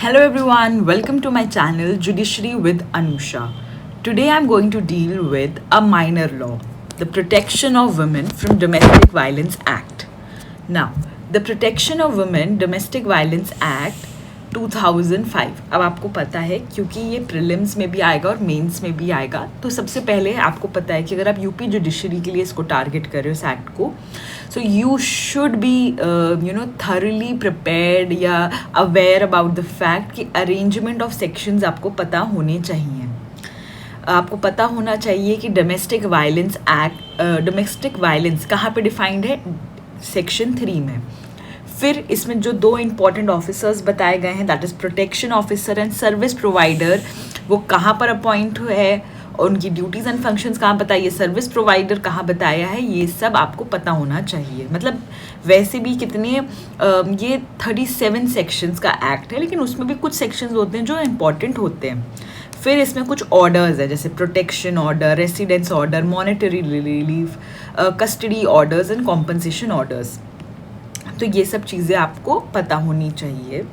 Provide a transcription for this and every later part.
Hello everyone, welcome to my channel Judiciary with Anusha. Today I'm going to deal with a minor law, the Protection of Women from Domestic Violence Act. Now, the Protection of Women Domestic Violence Act 2005, अब आपको पता है क्योंकि ये prelims में भी आएगा और मेंस में भी आएगा, तो सबसे पहले आपको पता है कि अगर आप यूपी जुडिशरी के लिए इसको टारगेट कर रहे हो इस एक्ट को, so you should be thoroughly prepared या अवेयर अबाउट द फैक्ट कि अरेंजमेंट ऑफ सेक्शंस आपको पता होने चाहिए. आपको पता होना चाहिए कि domestic violence act, domestic violence कहाँ पे डिफाइंड है, सेक्शन 3 में. फिर इसमें जो दो इम्पॉर्टेंट ऑफिसर्स बताए गए हैं, that is protection officer and service provider, वो कहाँ पर अपॉइंट है, उनकी ड्यूटीज़ एंड फंक्शंस कहाँ बताइए, सर्विस प्रोवाइडर कहाँ बताया है, ये सब आपको पता होना चाहिए. मतलब वैसे भी कितने ये 37 सेक्शंस का एक्ट है, लेकिन उसमें भी कुछ सेक्शंस होते हैं जो इम्पॉर्टेंट होते हैं. फिर इसमें कुछ ऑर्डर्स है, जैसे protection order, residence order, monetary relief, custody orders and compensation orders. तो ये सब चीज़ें आपको पता होनी चाहिए.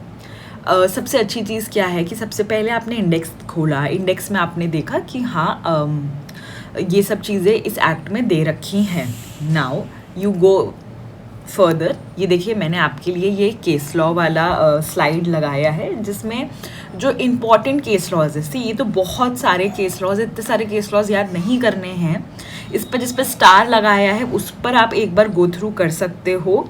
सबसे अच्छी चीज़ क्या है कि सबसे पहले आपने इंडेक्स खोला, इंडेक्स में आपने देखा कि हाँ ये सब चीज़ें इस एक्ट में दे रखी हैं. Now you go further. ये देखिए मैंने आपके लिए ये केस लॉ वाला स्लाइड लगाया है, जिसमें जो इम्पॉर्टेंट केस लॉज है, ये तो बहुत सारे केस लॉज, इतने सारे केस लॉज याद नहीं करने हैं. इस पर जिस पर स्टार लगाया है उस पर आप एक बार गो थ्रू कर सकते हो.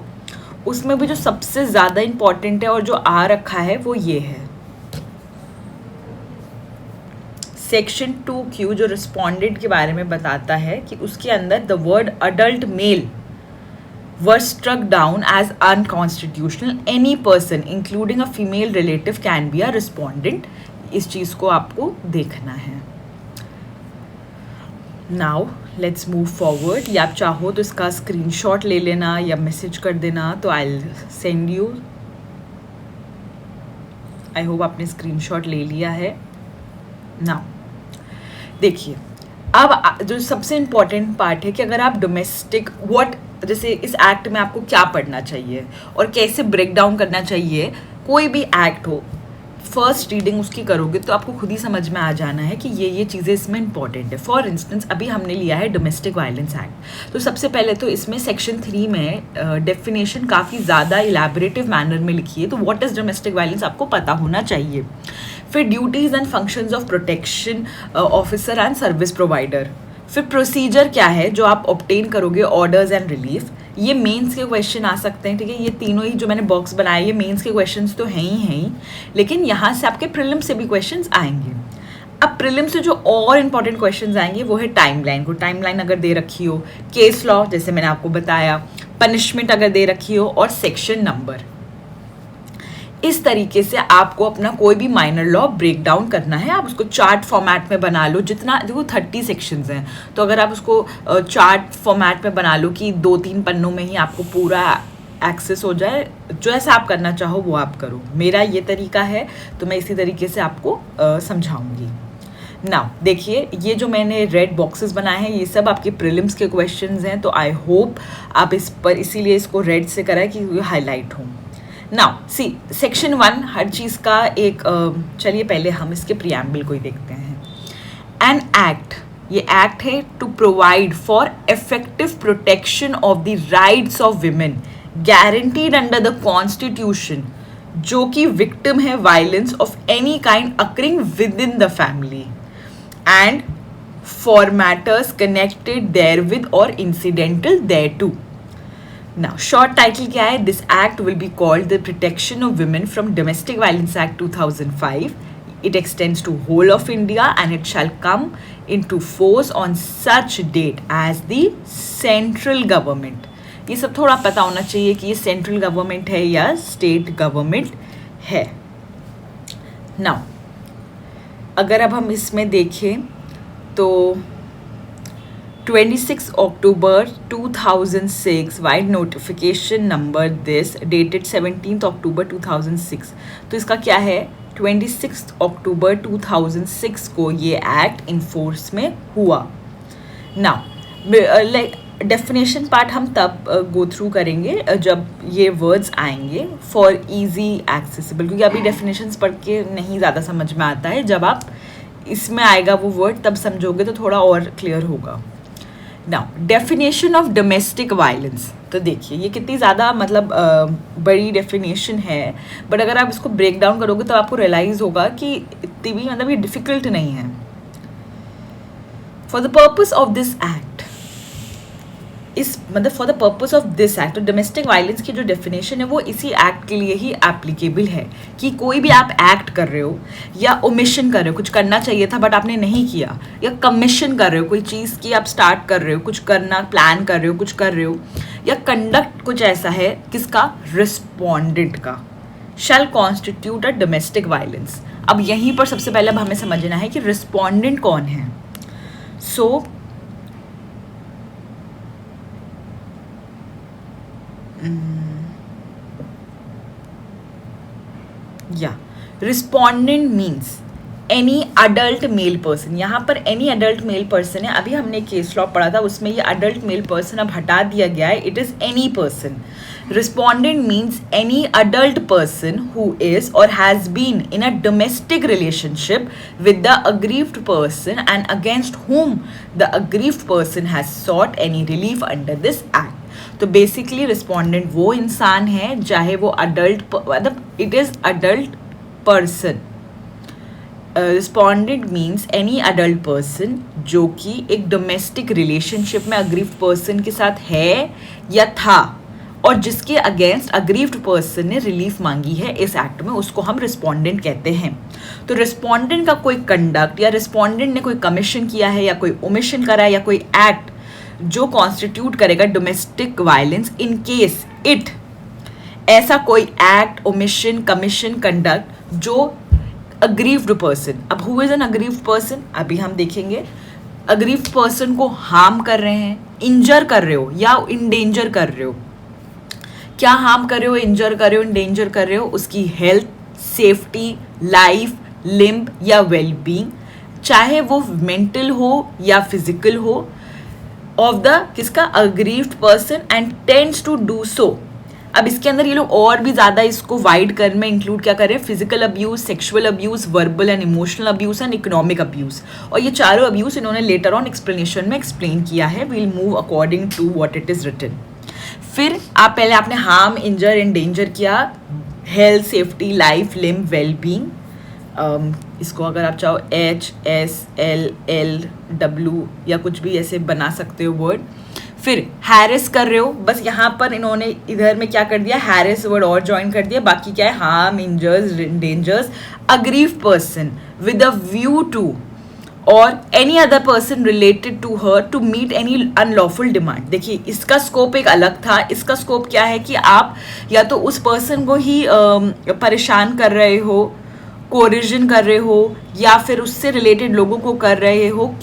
उसमें भी जो सबसे ज़्यादा इम्पॉर्टेंट है और जो आ रखा है वो ये है, सेक्शन 2Q, जो रिस्पोंडेंट के बारे में बताता है कि उसके अंदर the word adult mail were struck down as unconstitutional. Any person including a female relative can be a respondent. इस चीज़ को आपको देखना है. Now let's move forward. या आप चाहो तो इसका स्क्रीनशॉट ले लेना या मैसेज कर देना, तो I'll send you. I hope आपने स्क्रीनशॉट ले लिया है. Now देखिए, अब जो सबसे इम्पॉर्टेंट पार्ट है कि अगर आप डोमेस्टिक जैसे इस एक्ट में आपको क्या पढ़ना चाहिए और कैसे ब्रेक डाउन करना चाहिए. कोई भी एक्ट हो, फर्स्ट रीडिंग उसकी करोगे तो आपको खुद ही समझ में आ जाना है कि ये चीज़ें इसमें इंपॉर्टेंट है. फॉर इंस्टेंस अभी हमने लिया है डोमेस्टिक वायलेंस एक्ट, तो सबसे पहले तो इसमें सेक्शन 3 में डेफिनेशन काफ़ी ज़्यादा इलेबोरेटिव मैनर में लिखी है, तो व्हाट इज़ डोमेस्टिक वायलेंस आपको पता होना चाहिए. फिर duties and functions of protection officer and service provider. फिर प्रोसीजर क्या है जो आप ऑब्टेन करोगे, ऑर्डर्स एंड रिलीफ. ये मेंस के क्वेश्चन आ सकते हैं, ठीक है. ये तीनों ही जो मैंने बॉक्स बनाए ये मेंस के क्वेश्चंस तो हैं ही, लेकिन यहाँ से आपके प्रीलिम से भी क्वेश्चंस आएंगे. अब प्रीलिम से जो और इम्पॉर्टेंट क्वेश्चंस आएंगे वो है टाइमलाइन. को टाइमलाइन अगर दे रखी हो, केस लॉ जैसे मैंने आपको बताया, पनिशमेंट अगर दे रखी हो, और सेक्शन नंबर. इस तरीके से आपको अपना कोई भी माइनर लॉ ब्रेक डाउन करना है. आप उसको चार्ट फॉर्मेट में बना लो. जितना देखो 30 सेक्शंस हैं, तो अगर आप उसको चार्ट फॉर्मेट में बना लो कि 2-3 पन्नों में ही आपको पूरा एक्सेस हो जाए, जो ऐसा आप करना चाहो वो आप करो. मेरा ये तरीका है, तो मैं इसी तरीके से आपको समझाऊंगी. नाउ देखिए, ये जो मैंने रेड बॉक्सेस बनाए हैं ये सब आपके प्रीलिम्स के क्वेश्चंस हैं, तो आई होप आप इस पर इसीलिए इसको रेड से करा है कि हाईलाइट हो. नाउ सी सेक्शन 1 हर चीज़ का एक चलिए पहले हम इसके प्रियम्बल को ही देखते हैं. एन एक्ट, ये एक्ट है to provide for effective protection of the rights of women guaranteed under the constitution, जो कि विक्टिम है violence of any kind occurring within the family and for matters connected therewith or incidental thereto. Now, short title क्या है? This act will be called the Protection of Women from Domestic Violence Act 2005. It extends to whole of India and it shall come into force on such date as the central government. ये सब थोड़ा पता होना चाहिए कि ये central government है या स्टेट गवर्नमेंट है. Now, अगर अब हम इसमें देखें तो 26 October 2006 wide notification number this dated 17 October 2006. तो इसका क्या है, 26 October 2006 को ये एक्ट इन्फोर्स में हुआ. नाउ डेफिनेशन पार्ट हम तब गो थ्रू करेंगे जब ये वर्ड्स आएंगे फॉर इजी एक्सेसिबल, क्योंकि अभी डेफिनेशंस पढ़ के नहीं ज़्यादा समझ में आता है. जब आप इसमें आएगा वो वर्ड तब समझोगे तो थोड़ा और क्लियर होगा. Now definition of domestic violence. तो देखिए ये कितनी ज़्यादा मतलब बड़ी डेफिनेशन है, बट अगर आप इसको ब्रेक डाउन करोगे तो आपको रियलाइज़ होगा कि इतनी भी मतलब ये डिफ़िकल्ट नहीं है. For the purpose of this act, इस मतलब for the purpose of this act, तो डोमेस्टिक वायलेंस की जो डेफिनेशन है वो इसी एक्ट के लिए ही एप्लीकेबल है. कि कोई भी आप एक्ट कर रहे हो या ओमिशन कर रहे हो, कुछ करना चाहिए था बट आपने नहीं किया, या कमीशन कर रहे हो कोई चीज़ की, आप स्टार्ट कर रहे हो कुछ करना, प्लान कर रहे हो कुछ कर रहे हो, या कंडक्ट कुछ ऐसा है किसका, रिस्पॉन्डेंट का, शैल कॉन्स्टिट्यूट अ डोमेस्टिक वायलेंस. अब यहीं पर सबसे पहले अब हमें समझना है कि रिस्पॉन्डेंट कौन है. So respondent means any adult male person. यहाँ पर एनी अडल्ट मेल पर्सन है. अभी हमने केस लॉ पढ़ा था उसमें ये अडल्ट मेल पर्सन अब हटा दिया गया है. It is any person. Respondent means any adult person who is or has been in a domestic relationship with the aggrieved person and against whom the aggrieved person has sought any relief under this act. तो basically respondent वो इंसान है चाहे वो adult, मतलब it is adult person. Respondent means any adult person जो कि एक डोमेस्टिक रिलेशनशिप में अग्रीव्ड पर्सन के साथ है या था और जिसके अगेंस्ट अग्रीव्ड पर्सन ने रिलीफ मांगी है इस एक्ट में, उसको हम रिस्पॉन्डेंट कहते हैं. तो रिस्पॉन्डेंट का कोई कंडक्ट या रिस्पॉन्डेंट ने कोई कमीशन किया है या कोई ओमिशन करा है या कोई एक्ट जो कॉन्स्टिट्यूट करेगा domestic violence in case it, ऐसा कोई एक्ट, ओमिशन, कमीशन, कंडक्ट जो अग्रीव्ड पर्सन. अब who is an aggrieved person अभी हम देखेंगे. अग्रीव्ड पर्सन को हार्म कर रहे हैं, इंजर कर रहे हो या इंडेंजर कर रहे हो. क्या हार्म कर रहे हो, इंजर कर रहे हो, इंडेंजर कर रहे हो, उसकी हेल्थ, सेफ्टी, लाइफ, लिम्ब या वेलबींग, चाहे वो मेंटल हो या फिजिकल हो, ऑफ द किसका, aggrieved person and tends to do so. अब इसके अंदर ये लोग और भी ज़्यादा इसको वाइड कर में इंक्लूड क्या कर रहे हैं, physical abuse, sexual abuse, verbal and emotional abuse and economic abuse. और ये चारों अब्यूज़ इन्होंने लेटर ऑन एक्सप्लेनेशन में एक्सप्लेन किया है. We'll move according to what it is written. फिर आप पहले आपने हार्म, इंजर, इंडेंजर किया, health, safety, life, limb, wellbeing. इसको अगर आप चाहो HSLLW या कुछ भी ऐसे बना सकते हो वर्ड. फिर हैरेस कर रहे हो, बस यहाँ पर इन्होंने इधर में क्या कर दिया, हैरेस वर्ड और ज्वाइन कर दिया. बाकी क्या है, harm, injures, endangers aggrieved person with a view to or any other person related to her to meet any unlawful demand. देखिए इसका स्कोप एक अलग था. इसका स्कोप क्या है कि आप या तो उस पर्सन को ही परेशान कर रहे हो, कोरिजन कर रहे हो, या फिर उससे रिलेटेड लोगों को कर रहे हो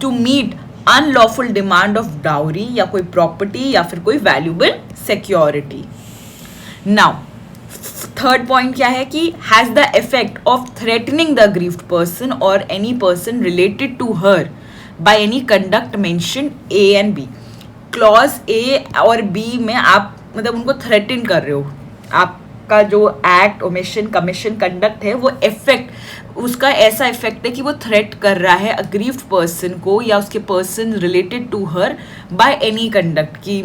to meet unlawful demand of dowry या कोई प्रॉपर्टी या फिर कोई valuable security. Now third point क्या है कि has the effect of threatening the aggrieved person or any person related to her by any conduct mentioned A and B. Clause A और B में आप मतलब उनको थ्रेटन कर रहे हो. आपका जो एक्ट, ओमिशन, कमीशन, कंडक्ट है वो इफेक्ट, उसका ऐसा इफेक्ट है कि वो थ्रेट कर रहा है अग्रीव्ड पर्सन को या उसके person related to her by any conduct की,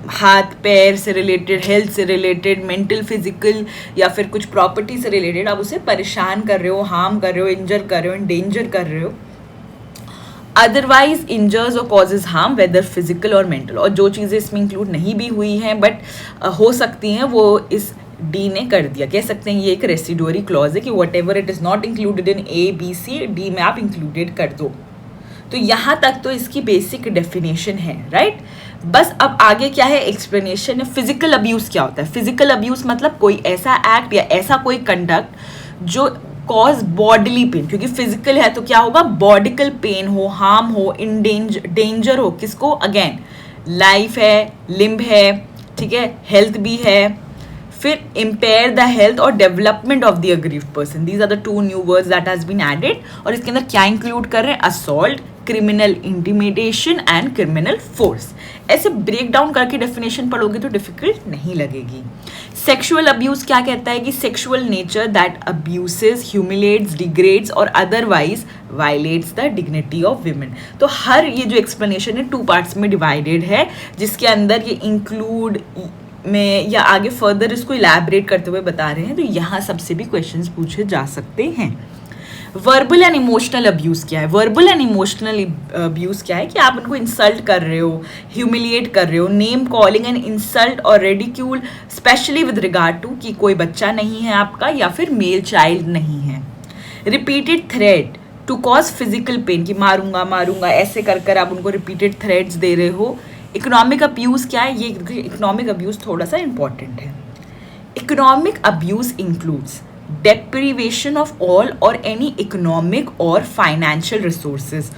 हाथ पैर से रिलेटेड, हेल्थ से रिलेटेड, मेंटल, फिजिकल या फिर कुछ प्रॉपर्टी से रिलेटेड. आप उसे परेशान कर रहे हो, हार्म कर रहे हो, इंजर कर रहे हो, इंडेंजर कर रहे हो. अदरवाइज इंजर्स और कॉजेज हार्म वेदर फिजिकल और मेंटल. और जो चीज़ें इसमें इंक्लूड नहीं भी हुई हैं बट हो सकती हैं वो इस डी ने कर दिया. कह सकते हैं ये एक रेसिडुअरी क्लॉज है कि whatever it is not included in A B C, D में आप इंक्लूडेड कर दो. तो यहाँ तक तो इसकी बेसिक डेफिनेशन है, राइट. बस अब आगे क्या है, एक्सप्लेनेशन है. फिजिकल अब्यूज़ क्या होता है. फिजिकल अब्यूज़ मतलब कोई ऐसा एक्ट या ऐसा कोई कंडक्ट जो कॉज बॉडीली पेन, क्योंकि फिजिकल है तो क्या होगा, बॉडिकल पेन हो, हार्म हो, डेंजर हो. किसको, अगेन लाइफ है, लिम्ब है, ठीक है, हेल्थ भी है. फिर इम्पेयर द हेल्थ और development of the aggrieved person. These are the two new words that has been added. और इसके अंदर क्या इंक्लूड कर रहे हैं, assault, criminal intimidation and criminal force. ऐसे ब्रेक डाउन करके डेफिनेशन पढ़ोगे तो डिफिकल्ट नहीं लगेगी। सेक्सुअल अब्यूज क्या कहता है कि sexual nature that abuses, humiliates, degrades or otherwise violates the dignity of women. तो हर ये जो एक्सप्लेनेशन है 2 पार्ट्स में डिवाइडेड है, जिसके अंदर ये इंक्लूड में या आगे फर्दर इसको इलैबोरेट करते हुए बता रहे हैं। तो यहाँ सबसे भी क्वेश्चंस पूछे जा सकते हैं। वर्बल एंड इमोशनल अब्यूज क्या है? वर्बल एंड इमोशनल अब्यूज क्या है कि आप उनको इंसल्ट कर रहे हो, ह्यूमिलिएट कर रहे हो, नेम कॉलिंग एंड इंसल्ट और ridicule, specially with regard to कि कोई बच्चा नहीं है आपका या फिर मेल चाइल्ड नहीं है। Repeated threat to cause physical pain, कि मारूंगा मारूंगा ऐसे कर कर आप उनको रिपीटेड थ्रेट्स दे रहे हो। इकोनॉमिक अब्यूज क्या है? ये इकोनॉमिक अब्यूज थोड़ा सा इंपॉर्टेंट है। Economic abuse includes deprivation of all or any economic or financial resources,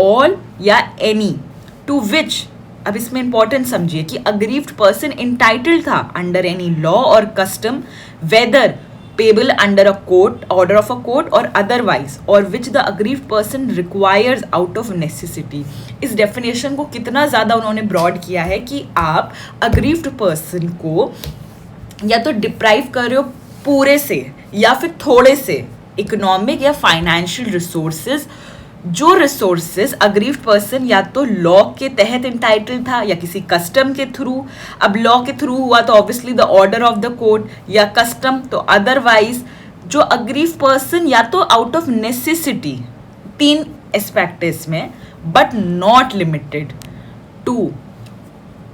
all या any to which, अब इसमें इंपॉर्टेंट समझिए कि aggrieved person entitled था under any law or custom whether payable under a court order of a court or otherwise, or which the aggrieved person requires out of necessity। इस definition को कितना ज़्यादा उन्होंने ब्रॉड किया है कि आप aggrieved person को या तो डिप्राइव कर रहे हो पूरे से या फिर थोड़े से इकोनॉमिक या फाइनेंशियल रिसोर्सेज, जो रिसोर्सेज अग्रीव्ड पर्सन या तो लॉ के तहत इंटाइटल था या किसी कस्टम के थ्रू। अब लॉ के थ्रू हुआ तो obviously the order of the court, या कस्टम तो अदरवाइज, जो अग्रीव्ड पर्सन या तो आउट ऑफ नेसेसिटी, 3 एस्पेक्ट इसमें, but not limited to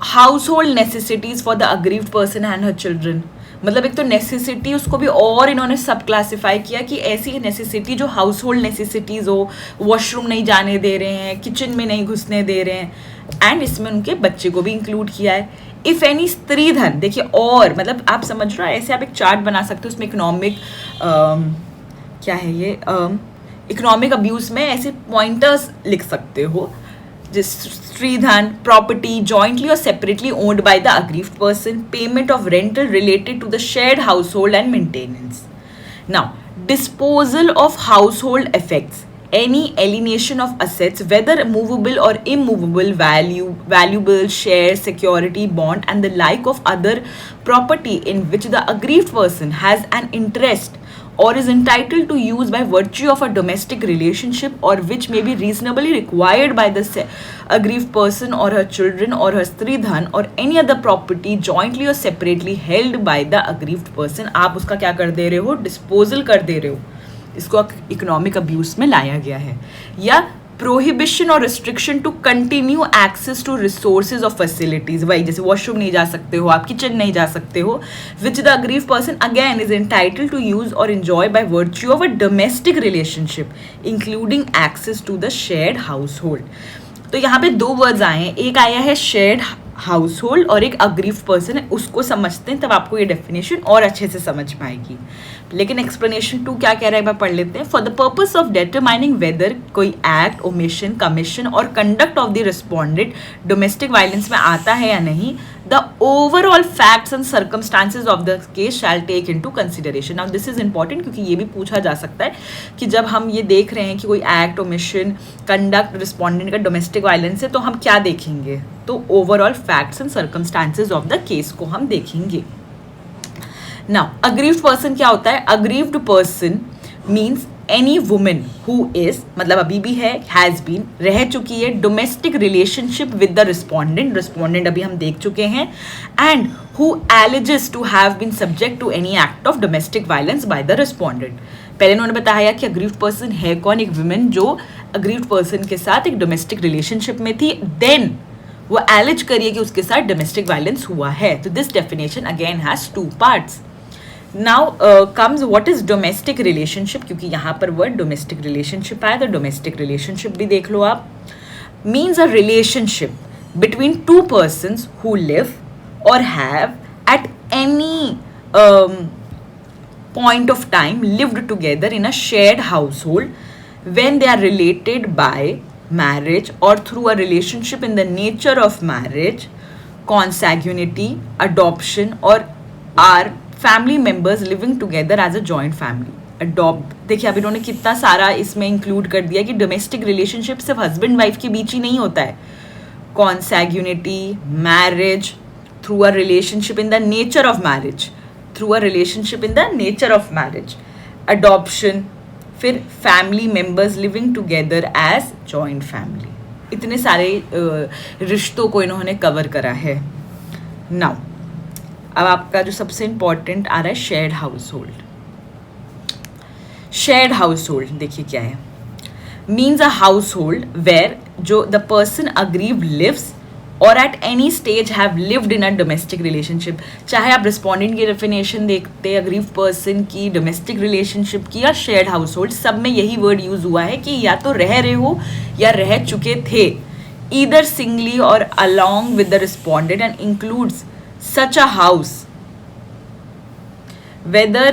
household necessities for the aggrieved person and her children. मतलब एक तो नेसेसिटी उसको भी और इन्होंने सब क्लासिफाई किया कि ऐसी नेसेसिटी जो हाउस होल्ड नेसेसिटीज़ हो, वॉशरूम नहीं जाने दे रहे हैं, किचन में नहीं घुसने दे रहे हैं, एंड इसमें उनके बच्चे को भी इंक्लूड किया है। इफ़ एनी स्त्री धन, देखिए और मतलब आप समझ रहे हो, ऐसे आप एक चार्ट बना सकते हो, उसमें इकोनॉमिक क्या है ये इकोनॉमिक अब्यूज़ में ऐसे पॉइंटर्स लिख सकते हो, जिस स्त्रीधन, प्रॉपर्टी जॉइंटली और separately owned by the aggrieved person, payment of rental related to the shared household and maintenance. Now disposal of household effects, any alienation of assets whether movable or immovable, valuable, share, security, bond and the like of other property in which the aggrieved person has an interest or is entitled to use by virtue of a domestic relationship, or which may be reasonably required by the aggrieved person or her children or her stridhan or any other property jointly or separately held by the aggrieved person। आप उसका क्या कर दे रहे हो? Disposal कर दे रहे हो। इसको इकोनॉमिक अब्यूज में लाया गया है। या प्रोहिबिशन और restriction to continue access to resources और फैसिलिटीज, वही जैसे वॉशरूम नहीं जा सकते हो आप, किचन नहीं जा सकते हो, which the aggrieve person again is entitled to use or enjoy by virtue of a domestic relationship including access to the shared household. तो यहाँ पे 2 वर्ड्स आए हैं, एक आया है शेयर्ड हाउस होल्ड और एक अग्रीव्ड पर्सन है, उसको समझते हैं तब आपको ये डेफिनेशन और अच्छे से समझ पाएगी। लेकिन एक्सप्लेनेशन 2 क्या कह रहा है, एक बार पढ़ लेते हैं। For the purpose of determining whether कोई एक्ट, ओमिशन, कमीशन और conduct of the respondent domestic violence में आता है या नहीं, the overall facts and circumstances of the case shall take into consideration. Now this is important क्योंकि ये भी पूछा जा सकता है कि जब हम ये देख रहे हैं कि कोई एक्ट, ओमिशन, कंडक्ट रिस्पोंडेंट का डोमेस्टिक वायलेंस है तो हम क्या देखेंगे, तो overall facts and circumstances of the case को हम देखेंगे। नाउ अग्रीव्ड पर्सन क्या होता है? Aggrieved person means any women who is, मतलब अभी भी है, हैज़ बीन, रह चुकी है domestic relationship with the respondent, respondent अभी हम देख चुके हैं, and who alleges to have been subject to any act of domestic violence by the respondent. पहले उन्होंने बताया कि अग्रीव्ड पर्सन है कौन? एक वुमेन जो अग्रीव्ड पर्सन के साथ एक डोमेस्टिक रिलेशनशिप में थी, देन वो एलिज करिए कि उसके साथ डोमेस्टिक वायलेंस हुआ है। तो this definition again has 2 parts. Now comes what is domestic relationship, क्योंकि यहाँ पर वर्ड डोमेस्टिक रिलेशनशिप आया तो डोमेस्टिक रिलेशनशिप भी देख लो आप। Means a relationship between 2 persons who live or have at any point of time lived together in a shared household when they are related by marriage or through a relationship in the nature of marriage, consanguinity, adoption, or are family members living together as a joint family। Adopt, देखिए अब इन्होंने कितना सारा इसमें include कर दिया कि domestic relationship सिर्फ हस्बैंड वाइफ के बीच ही नहीं होता है, consanguinity, marriage, through a relationship in the nature of marriage, through a relationship in the nature of marriage, adoption, फिर family members living together as joint family, इतने सारे रिश्तों को इन्होंने कवर करा है। नाउ अब आपका जो सबसे इंपॉर्टेंट आ रहा है shared household. Shared household देखिए क्या है, means a household where जो द पर्सन अग्रीव लिव्स और at any stage have lived in a domestic relationship. चाहे आप रिस्पॉन्डेंट की डेफिनेशन देखते अग्रीव पर्सन की, डोमेस्टिक रिलेशनशिप की या शेयर्ड हाउस होल्ड, सब में यही वर्ड यूज हुआ है कि या तो रह रहे हो या रह चुके थे, ईदर सिंगली और along with the respondent and includes such a house whether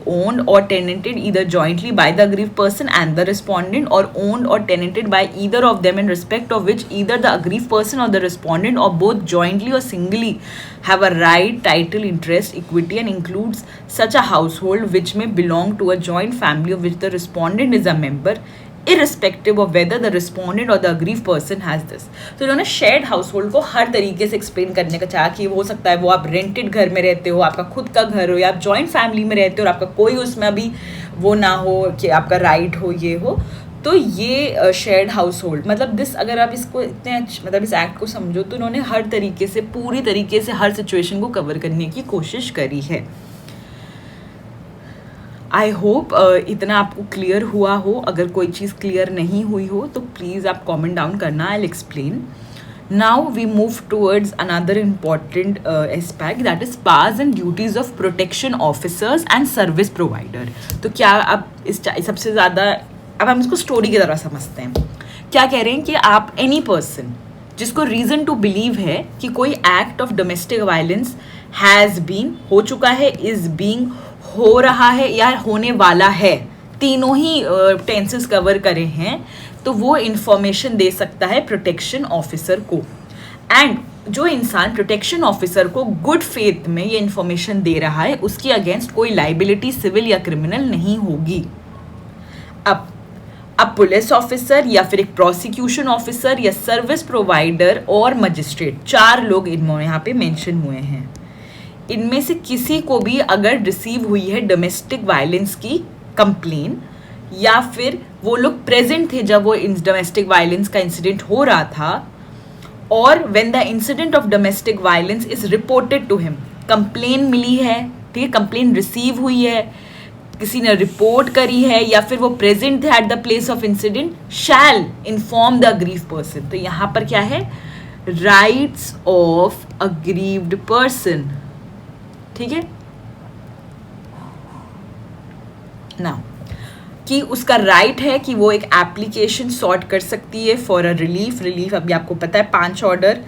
owned or tenanted either jointly by the aggrieved person and the respondent or owned or tenanted by either of them in respect of which either the aggrieved person or the respondent or both jointly or singly have a right, title, interest, equity and includes such a household which may belong to a joint family of which the respondent is a member irrespective of whether the respondent or the aggrieved person has this। तो इन्होंने shared house hold को हर तरीके से explain करने का चाहा कि हो सकता है वो आप रेंटेड घर में रहते हो, आपका खुद का घर हो, या आप जॉइंट फैमिली में रहते हो और आपका कोई उसमें अभी वो ना हो कि आपका राइट हो, ये हो, तो ये शेयर्ड हाउस होल्ड मतलब दिस, अगर आप इसको इतने मतलब इस एक्ट को समझो तो इन्होंने हर तरीके से, पूरी तरीके से हर सिचुएशन को कवर करने की कोशिश करी है। आई होप इतना आपको क्लियर हुआ हो। अगर कोई चीज़ क्लियर नहीं हुई हो तो प्लीज़ आप कमेंट डाउन करना, I will explain. Now we move towards another important aspect that is powers and duties of protection officers and service provider. तो क्या अब इस सबसे ज़्यादा, अब हम इसको स्टोरी की तरह समझते हैं। क्या कह रहे हैं कि आप एनी पर्सन जिसको रीज़न टू बिलीव है कि कोई act of domestic violence has been, हो चुका है, इज़ बीइंग, हो रहा है या होने वाला है, तीनों ही टेंसेस कवर करे हैं, तो वो इंफॉर्मेशन दे सकता है प्रोटेक्शन ऑफिसर को। एंड जो इंसान प्रोटेक्शन ऑफिसर को गुड फेथ में ये इंफॉर्मेशन दे रहा है उसकी अगेंस्ट कोई लाइबिलिटी सिविल या क्रिमिनल नहीं होगी। अब पुलिस ऑफिसर या फिर एक प्रोसिक्यूशन ऑफिसर या सर्विस प्रोवाइडर और मजिस्ट्रेट, 4 लोग इनमें यहाँ पे मेंशन हुए हैं। इनमें से किसी को भी अगर रिसीव हुई है डोमेस्टिक वायलेंस की कंप्लेन, या फिर वो लोग प्रेजेंट थे जब वो डोमेस्टिक वायलेंस का इंसिडेंट हो रहा था, और when the incident of domestic violence is reported to him, complaint मिली है, ठीक है, कंप्लेन रिसीव हुई है, किसी ने रिपोर्ट करी है, या फिर वो प्रेजेंट थे at the place of incident, shall inform the aggrieve person. तो यहाँ पर क्या है, राइट्स ऑफ अग्रीव्ड पर्सन, ठीक है ना, कि उसका राइट है कि वो एक एप्लीकेशन सॉर्ट कर सकती है फॉर अ रिलीफ। अभी आपको पता है 5 ऑर्डर,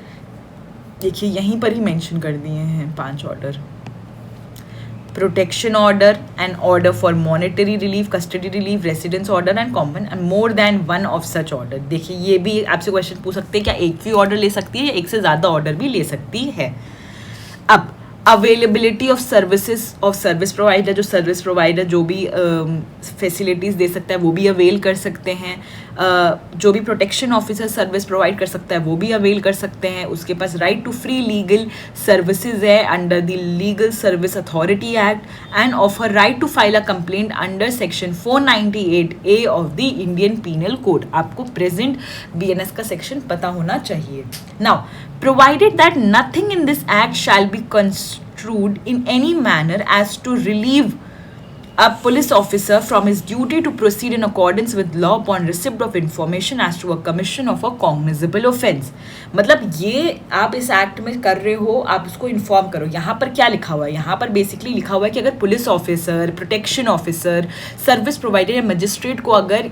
देखिए यहीं पर ही मेंशन कर दिए हैं 5 order, protection order, an order for monetary relief, custody relief, residence order and common, and more than one of such order. देखिए ये भी आपसे क्वेश्चन पूछ सकते हैं, क्या एक ही ऑर्डर ले सकती है या एक से ज़्यादा ऑर्डर भी ले सकती है। अब availability of services of service provider, जो सर्विस प्रोवाइडर जो भी फैसिलिटीज़ दे सकता है वो भी अवेल कर सकते हैं, जो भी प्रोटेक्शन ऑफिसर सर्विस प्रोवाइड कर सकता है वो भी अवेल कर सकते हैं। उसके पास right to free legal services है under the legal service authority act and of her right to file a complaint under section 498A of the Indian penal code. आपको प्रेजेंट BNS का सेक्शन पता होना चाहिए। Now provided that nothing in this act shall be construed in any manner as to relieve a police officer from his duty to proceed in accordance with law upon receipt of information as to a commission of a cognizable offence। मतलब ये आप इस act में कर रहे हो, आप उसको इन्फॉर्म करो। यहाँ पर क्या लिखा हुआ है, यहाँ पर बेसिकली लिखा हुआ है कि अगर police officer, protection officer, service provider या मजिस्ट्रेट को अगर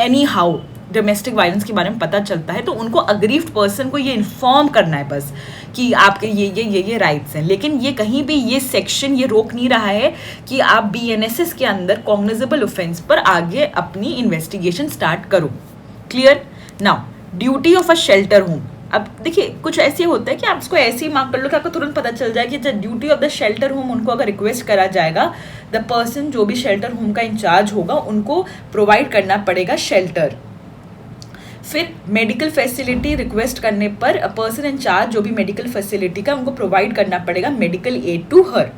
एनी हाउ डोमेस्टिक वायलेंस के बारे में पता चलता है तो उनको अग्रीव्ड पर्सन को ये इन्फॉर्म करना है बस कि आपके ये राइट्स हैं। लेकिन ये कहीं भी ये सेक्शन ये रोक नहीं रहा है कि आप BNSS के अंदर कॉग्निजेबल ऑफेंस पर आगे अपनी इन्वेस्टिगेशन स्टार्ट करो। Clear. Now duty of a shelter home. अब देखिए कुछ ऐसे होता है कि आप इसको ऐसे ही मार्क कर लो कि आपको तुरंत पता चल जाए कि duty of the shelter home, उनको अगर रिक्वेस्ट करा जाएगा द पर्सन जो भी शेल्टर होम का इंचार्ज होगा उनको प्रोवाइड करना पड़ेगा शेल्टर। फिर मेडिकल फैसिलिटी रिक्वेस्ट करने पर अ पर्सन इन चार्ज जो भी मेडिकल फैसिलिटी का उनको प्रोवाइड करना पड़ेगा medical aid to her.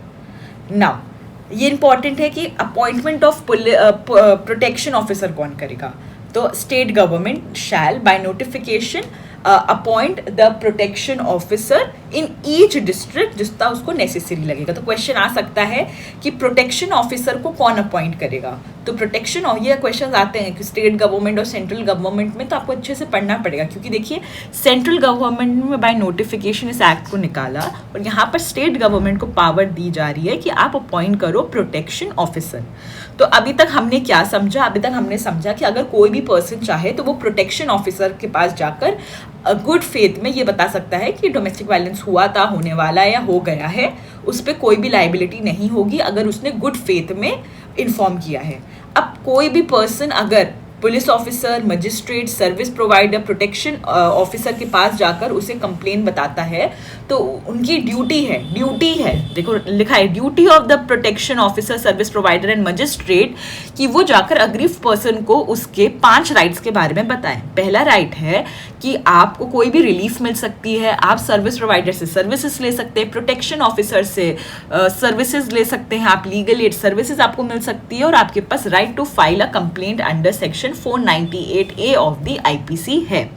Now ये इंपॉर्टेंट है कि अपॉइंटमेंट ऑफ प्रोटेक्शन ऑफिसर कौन करेगा, तो state government shall by notification appoint the protection officer in each district जितना उसको नेसेसरी लगेगा। तो क्वेश्चन आ सकता है कि प्रोटेक्शन ऑफिसर को कौन अपॉइंट करेगा, तो प्रोटेक्शन ये क्वेश्चन आते हैं कि स्टेट गवर्नमेंट और सेंट्रल गवर्नमेंट में, तो आपको अच्छे से पढ़ना पड़ेगा क्योंकि देखिए सेंट्रल गवर्नमेंट में बाय नोटिफिकेशन इस एक्ट को निकाला और यहाँ पर स्टेट गवर्नमेंट को पावर दी जा रही है कि आप अपॉइंट करो प्रोटेक्शन ऑफिसर। तो अभी तक हमने क्या समझा, अभी तक हमने समझा कि अगर कोई भी पर्सन चाहे तो वो प्रोटेक्शन ऑफिसर के पास जाकर गुड फेथ में ये बता सकता है कि डोमेस्टिक वायलेंस हुआ था, होने वाला है या हो गया है, उस पर कोई भी लाइबिलिटी नहीं होगी अगर उसने गुड फेथ में इन्फॉर्म किया है। अब कोई भी पर्सन अगर police officer, magistrate, service provider, protection officer के पास जाकर उसे कंप्लेन बताता है तो उनकी ड्यूटी है, देखो लिखा है duty of the protection officer, service provider and magistrate कि वो जाकर अग्रीव पर्सन को उसके 5 राइट्स के बारे में बताएं। पहला राइट है कि आपको कोई भी रिलीफ मिल सकती है, आप सर्विस प्रोवाइडर से सर्विसेज ले सकते हैं, प्रोटेक्शन ऑफिसर से सर्विसेज ले सकते हैं, आप लीगल एड सर्विसेज आपको मिल सकती है और आपके पास right to file a complaint under section 498A of the IPC है।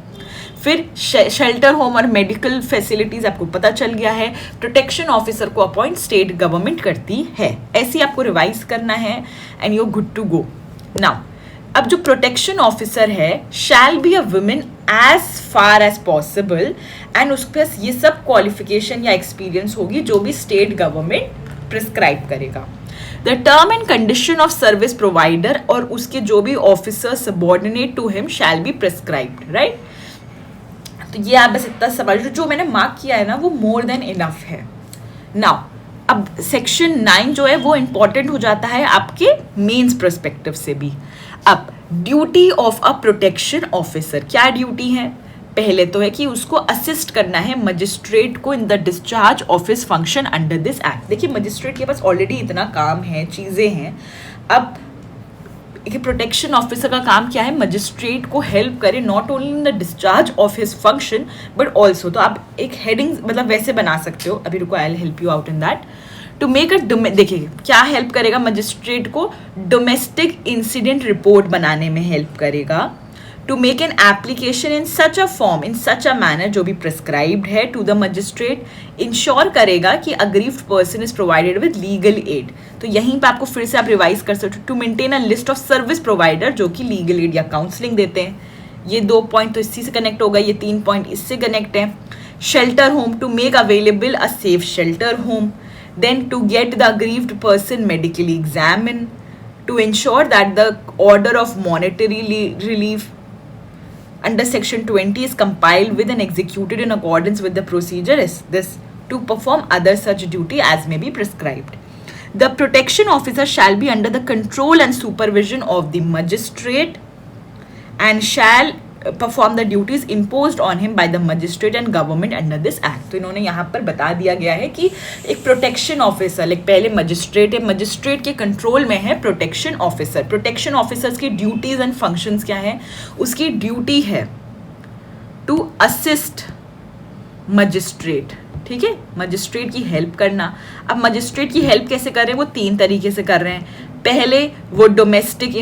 फिर शेल्टर होम और मेडिकल फैसिलिटीज आपको पता चल गया है, प्रोटेक्शन ऑफिसर को अपॉइंट स्टेट गवर्नमेंट करती है। ऐसे आपको रिवाइज करना है and you good to go. Now अब जो प्रोटेक्शन ऑफिसर है shall be a women as far as possible and उसके पास ये सब क्वालिफिकेशन या एक्सपीरियंस होगी जो भी स्टेट गवर्नमेंट प्रिस्क्राइब करेगा। The term and condition of service provider और उसके जो भी officer subordinate to him shall be prescribed, right. तो ये आप बस इतना समझ लो, जो मैंने मार्क किया है ना वो मोर देन इनफ है। नाउ अब सेक्शन 9 जो है वो इंपॉर्टेंट हो जाता है आपके मेंस पर्सपेक्टिव से भी। अब duty of a protection officer, क्या ड्यूटी है? पहले तो है कि उसको असिस्ट करना है मजिस्ट्रेट को in the discharge of his function under this act. देखिए मजिस्ट्रेट के पास ऑलरेडी इतना काम है, चीज़ें हैं। अब प्रोटेक्शन ऑफिसर का काम क्या है? मजिस्ट्रेट को हेल्प करे not only in the discharge of his function but also, तो आप एक हेडिंग मतलब वैसे बना सकते हो, अभी रुको I will help you out in that. To make a देखिए क्या हेल्प करेगा मजिस्ट्रेट को? डोमेस्टिक इंसिडेंट रिपोर्ट बनाने में हेल्प करेगा। To make an application in such a form in such a manner जो भी प्रिस्क्राइब्ड है टू द मजिस्ट्रेट, इंश्योर करेगा कि aggrieved person is provided with legal aid. तो यहीं पे आपको फिर से आप रिवाइज कर सकते हो। To maintain a list of service provider जो कि लीगल एड या काउंसलिंग देते हैं। ये 2 पॉइंट तो इसी से कनेक्ट होगा, ये 3 पॉइंट इससे कनेक्ट है। Shelter home, to make available a safe shelter home. Then to get the aggrieved person medically examined, to ensure that the order of monetary relief under section 20 is compiled with and executed in accordance with the procedure is this, to perform other such duty as may be prescribed. The protection officer shall be under the control and supervision of the magistrate and shall perform the duties imposed on him by the magistrate and government under this act. तो इन्होंने यहाँ पर बता दिया गया है कि एक प्रोटेक्शन ऑफिसर, लाइक पहले मजिस्ट्रेट है, मजिस्ट्रेट के कंट्रोल में है प्रोटेक्शन ऑफिसर। प्रोटेक्शन ऑफिसर्स की ड्यूटीज एंड फंक्शंस क्या है? उसकी ड्यूटी है टू असिस्ट मजिस्ट्रेट, ठीक है, मजिस्ट्रेट की हेल्प करना। अब मजिस्ट्रेट की हेल्प कैसे कर रहे हैं? वो 3 तरीके से कर रहे हैं। पहले वो डोमेस्टिक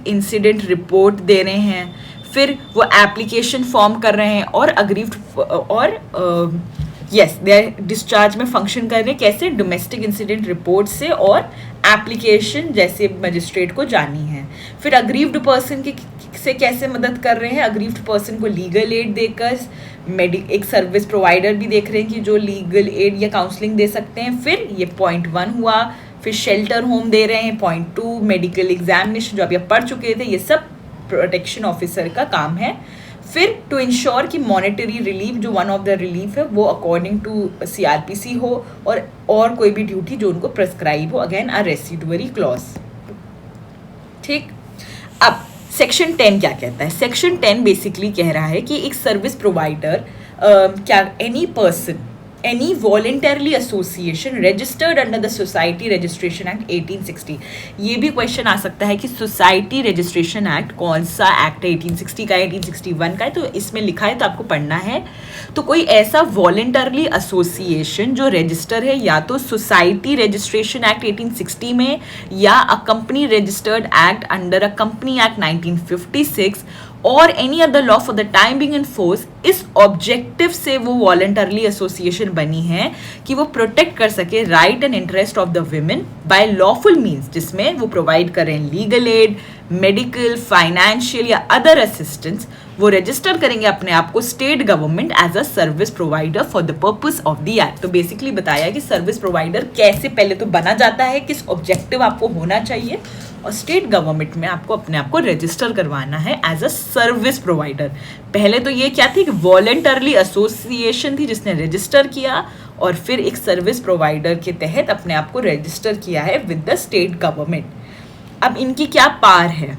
इंसिडेंट रिपोर्ट दे रहे हैं, फिर वो एप्लीकेशन फॉर्म कर रहे हैं और अग्रीव्ड और दे डिस्चार्ज में फंक्शन कर रहे हैं। कैसे? डोमेस्टिक इंसिडेंट रिपोर्ट से और एप्लीकेशन जैसे मजिस्ट्रेट को जानी है। फिर अग्रीव्ड पर्सन से कैसे मदद कर रहे हैं? अग्रीव्ड पर्सन को लीगल एड देकर, एक सर्विस प्रोवाइडर भी देख रहे हैं कि जो लीगल एड या काउंसलिंग दे सकते हैं। फिर ये पॉइंट 1 हुआ। फिर शेल्टर होम दे रहे हैं, पॉइंट 2 मेडिकल एग्जामिनेशन जो अभी आप पढ़ चुके थे, ये सब प्रोटेक्शन ऑफिसर का काम है। फिर टू इंश्योर कि मॉनेटरी रिलीफ जो वन ऑफ द रिलीफ है वो अकॉर्डिंग टू CRPC हो और कोई भी ड्यूटी जो उनको प्रेस्क्राइब हो, अगेन अ रेसिडुअरी क्लॉज, ठीक। अब सेक्शन 10 क्या कहता है? सेक्शन 10 बेसिकली कह रहा है कि एक सर्विस प्रोवाइडर क्या any person any voluntarily association registered under the Society Registration Act 1860. ये भी क्वेश्चन आ सकता है कि सोसाइटी रजिस्ट्रेशन एक्ट कौन सा एक्ट है, 1860 का है, 1861 का है, तो इसमें लिखा है तो आपको पढ़ना है. तो कोई ऐसा वॉलेंटरली एसोसिएशन जो रजिस्टर है या तो सोसाइटी रजिस्ट्रेशन एक्ट 1860 में या a company registered act under a company act 1956 और any other law for the time being in force, इस ऑब्जेक्टिव से वो वॉलंटरली एसोसिएशन बनी है कि वो प्रोटेक्ट कर सके right and interest of the women by lawful means, जिसमें वो प्रोवाइड करें लीगल एड, मेडिकल, फाइनेंशियल या अदर असिस्टेंस. वो रजिस्टर करेंगे अपने आप को state government as a service provider for the purpose of the act. तो बेसिकली बताया कि सर्विस प्रोवाइडर कैसे पहले तो बना जाता है, किस ऑब्जेक्टिव आपको होना चाहिए, और स्टेट गवर्नमेंट में आपको अपने आप को रजिस्टर करवाना है एज अ सर्विस प्रोवाइडर. पहले तो ये क्या थी कि वॉलंटरली एसोसिएशन थी जिसने रजिस्टर किया और फिर एक सर्विस प्रोवाइडर के तहत अपने आप को रजिस्टर किया है विद द स्टेट गवर्नमेंट. अब इनकी क्या पावर है?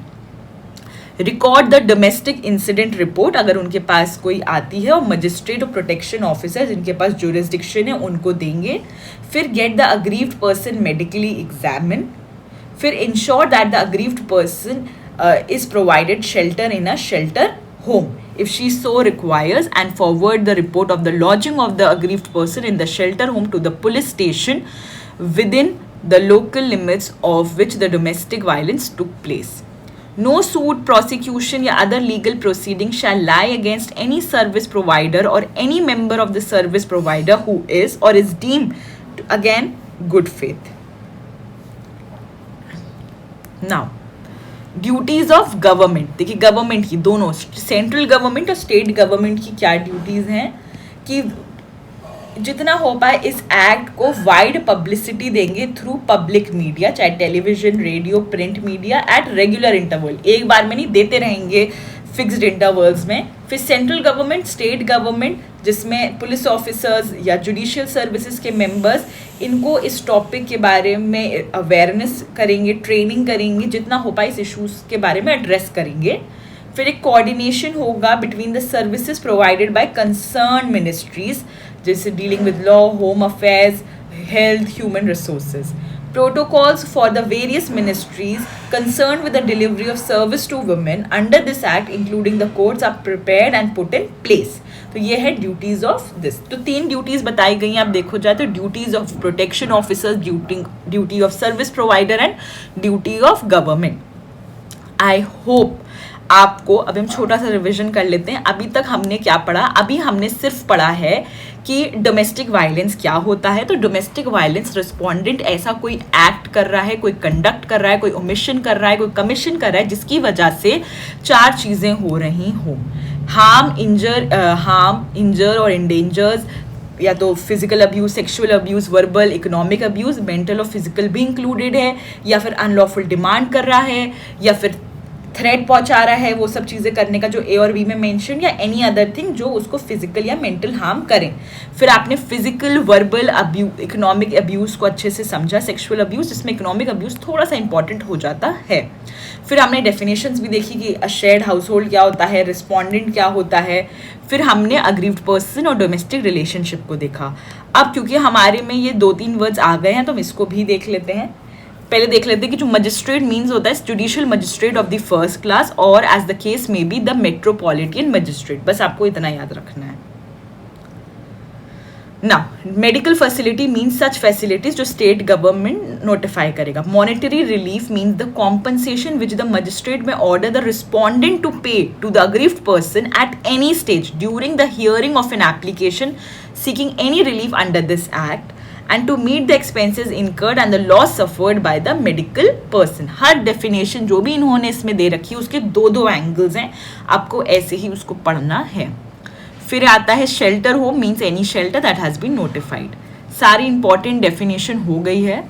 Record the domestic incident report अगर उनके पास कोई आती है, और मजिस्ट्रेट और प्रोटेक्शन ऑफिसर जिनके पास ज्यूरिसडिक्शन है उनको देंगे. फिर get the aggrieved person medically examine. फिर ensure that the aggrieved person is provided shelter in a shelter home if she so requires, and forward the report of the lodging of the aggrieved person in the shelter home to the police station within the local limits of which the domestic violence took place. No suit, prosecution या other legal proceeding shall lie against any service provider or any member of the service provider who is or is deemed to, again, good faith. Now duties of government. देखिए government की दोनों central government और state government की क्या duties हैं कि जितना हो पाए इस एक्ट को वाइड पब्लिसिटी देंगे थ्रू पब्लिक मीडिया, चाहे television, radio, print media, at regular interval. एक बार में नहीं, देते रहेंगे फिक्स्ड इंटरवल्स में. फिर सेंट्रल गवर्नमेंट, स्टेट गवर्नमेंट जिसमें पुलिस ऑफिसर्स या जुडिशियल सर्विसेज के मेंबर्स, इनको इस टॉपिक के बारे में अवेयरनेस करेंगे, ट्रेनिंग करेंगे, जितना हो पाए इस इशूज़ के बारे में एड्रेस करेंगे. फिर एक कोऑर्डिनेशन होगा between the services provided by concern ministries, जैसे dealing with law, home affairs, health, human resources. Protocols for the various ministries concerned with the delivery of service to women under this act, including the codes, are prepared and put in place. तो ये है duties of this. तो 3 duties बताई गई हैं. आप देखो जाए तो duties of protection officers, duty of service provider and duty of government. I hope आपको, अभी हम छोटा सा रिवीजन कर लेते हैं. अभी तक हमने क्या पढ़ा? अभी हमने सिर्फ पढ़ा है कि डोमेस्टिक वायलेंस क्या होता है. तो डोमेस्टिक वायलेंस रिस्पोंडेंट ऐसा कोई एक्ट कर रहा है, कोई कंडक्ट कर रहा है, कोई ओमिशन कर रहा है, कोई कमीशन कर रहा है जिसकी वजह से 4 चीज़ें हो रही हों. हार्म, इंजर और इंडेंजर्स, या तो physical abuse, sexual abuse, verbal, economic abuse, mental और फिजिकल भी इंक्लूडेड है, या फिर अनलॉफुल डिमांड कर रहा है, या फिर थ्रेट पहुंचा रहा है, वो सब चीज़ें करने का जो ए और बी में मेंशन, या एनी अदर थिंग जो उसको फिजिकल या मेंटल हार्म करें. फिर आपने physical, verbal abuse, economic abuse को अच्छे से समझा, सेक्सुअल अब्यूज़ जिसमें इकोनॉमिक अब्यूज़ थोड़ा सा इंपॉर्टेंट हो जाता है. फिर हमने डेफिनेशंस भी देखी कि अ शेयर्ड हाउस होल्ड क्या होता है, रिस्पॉन्डेंट क्या होता है. फिर हमने अग्रीव्ड पर्सन और डोमेस्टिक रिलेशनशिप को देखा. अब क्योंकि हमारे में ये 2-3 वर्ड्स आ गए हैं तो हम इसको भी देख लेते हैं. पहले देख लेते हैं कि जो मजिस्ट्रेट मीन्स होता है judicial magistrate of the first class, और as the case may be the metropolitan magistrate. बस आपको इतना याद रखना है. Now medical facility means such facilities जो स्टेट गवर्नमेंट नोटिफाई करेगा. Monetary relief means the compensation which the magistrate may order the respondent to pay to the aggrieved person at any stage during the hearing of an application seeking any relief under this act, and to meet the expenses incurred and the loss suffered by the medical person. Her definition जो भी इन्होंने इसमें दे रखी है उसके 2 angles हैं, आपको ऐसे ही उसको पढ़ना है. फिर आता है shelter home means any shelter that has been notified. सारी इंपॉर्टेंट डेफिनेशन हो गई है.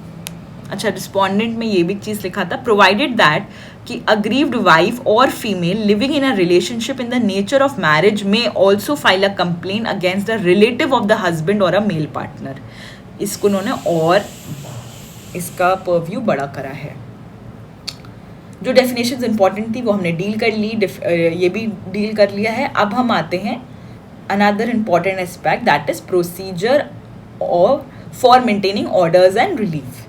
अच्छा, रिस्पॉन्डेंट में ये भी चीज़ लिखा था, प्रोवाइडेड दैट कि aggrieved wife or female living in a relationship in the nature of marriage may also file a complaint against the relative of the husband or a male partner. इसको उन्होंने और इसका परव्यू बड़ा करा है. जो definitions important थी वो हमने डील कर ली, ये भी डील कर लिया है. अब हम आते हैं another important aspect that is procedure or for maintaining orders and relief.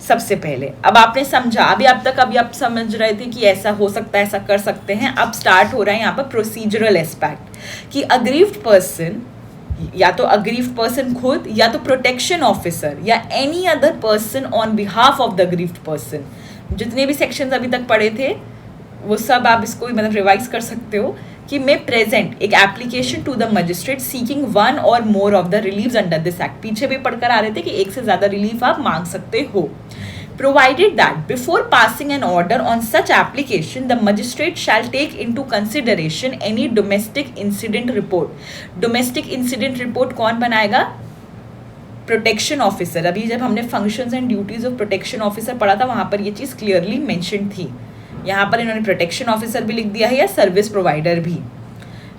सबसे पहले अब आपने समझा, अभी आप समझ रहे थे कि ऐसा हो सकता है, ऐसा कर सकते हैं। अब स्टार्ट हो रहा है यहाँ पर प्रोसीजरल एस्पेक्ट कि अग्रीव्ड पर्सन, या तो अग्रीव्ड पर्सन खुद, या तो प्रोटेक्शन ऑफिसर, या any other person on behalf of the aggrieved person. जितने भी सेक्शंस अभी तक पढ़े थे वो सब आप इसको मतलब रिवाइज कर सकते हो कि मे प्रेजेंट एक application to the magistrate seeking one or more of the reliefs under this act. पीछे भी पढ़कर आ रहे थे कि एक से ज्यादा रिलीफ आप मांग सकते हो। Provided that before passing an order on such application, the magistrate shall take into consideration any domestic incident report. Domestic incident report कौन बनाएगा? Protection officer. अभी जब हमने functions and duties of protection officer पढ़ा था वहां पर ये चीज क्लियरली मेंशन थी। यहाँ पर इन्होंने प्रोटेक्शन ऑफिसर भी लिख दिया है या सर्विस प्रोवाइडर भी।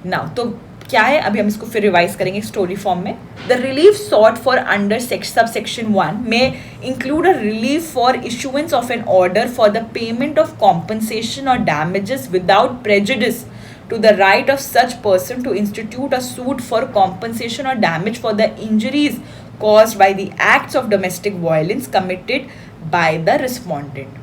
नाउ तो क्या है, अभी हम इसको फिर रिवाइज करेंगे स्टोरी फॉर्म में। The relief sought for under subsection 1 में include a relief for issuance of an order for the payment of compensation or damages without prejudice to the right of such person to institute a suit for compensation or damage for the injuries caused by the acts of domestic violence committed by the respondent.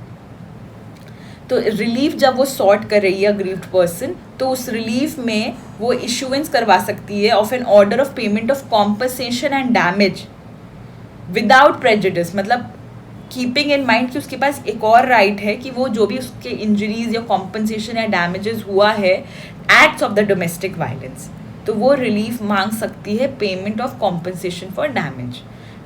तो relief जब वो sort कर रही है aggrieved person, तो उस relief में वो इशुएंस करवा सकती है of an order of payment of compensation and damage without prejudice, मतलब कीपिंग इन माइंड कि उसके पास एक और राइट है कि वो जो भी उसके इंजरीज या कॉम्पनसेशन या डैमेजेस हुआ है acts of the domestic violence, तो वो रिलीफ मांग सकती है payment of compensation for damage.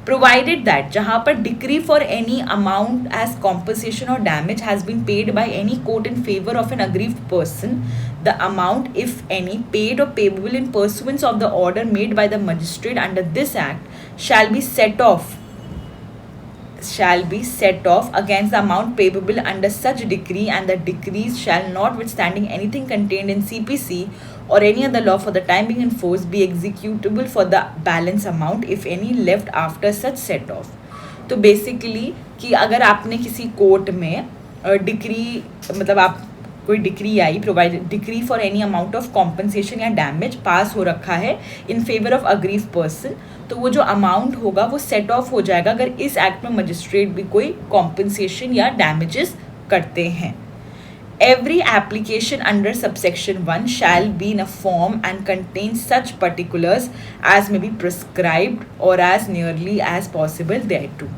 Provided that जहाँ पर decree for any amount as compensation or damage has been paid by any court in favour of an aggrieved person, the amount if any paid or payable in pursuance of the order made by the magistrate under this act shall be set off against the amount payable under such decree, and the decrees shall, notwithstanding anything contained in CPC or any other law for the time being in force, be executable for the balance amount if any left after such set off. तो basically कि अगर आपने किसी court में decree, मतलब आप कोई decree I, provide decree for any amount of compensation या डैमेज पास हो रखा है इन फेवर ऑफ अग्रीव पर्सन, तो वो जो अमाउंट होगा वो सेट ऑफ हो जाएगा अगर इस एक्ट में मजिस्ट्रेट भी कोई कॉम्पनसेशन या डैमेजेस करते हैं। Every application under subsection 1 shall be in a form and contain such particulars as may be prescribed or as nearly as possible thereto.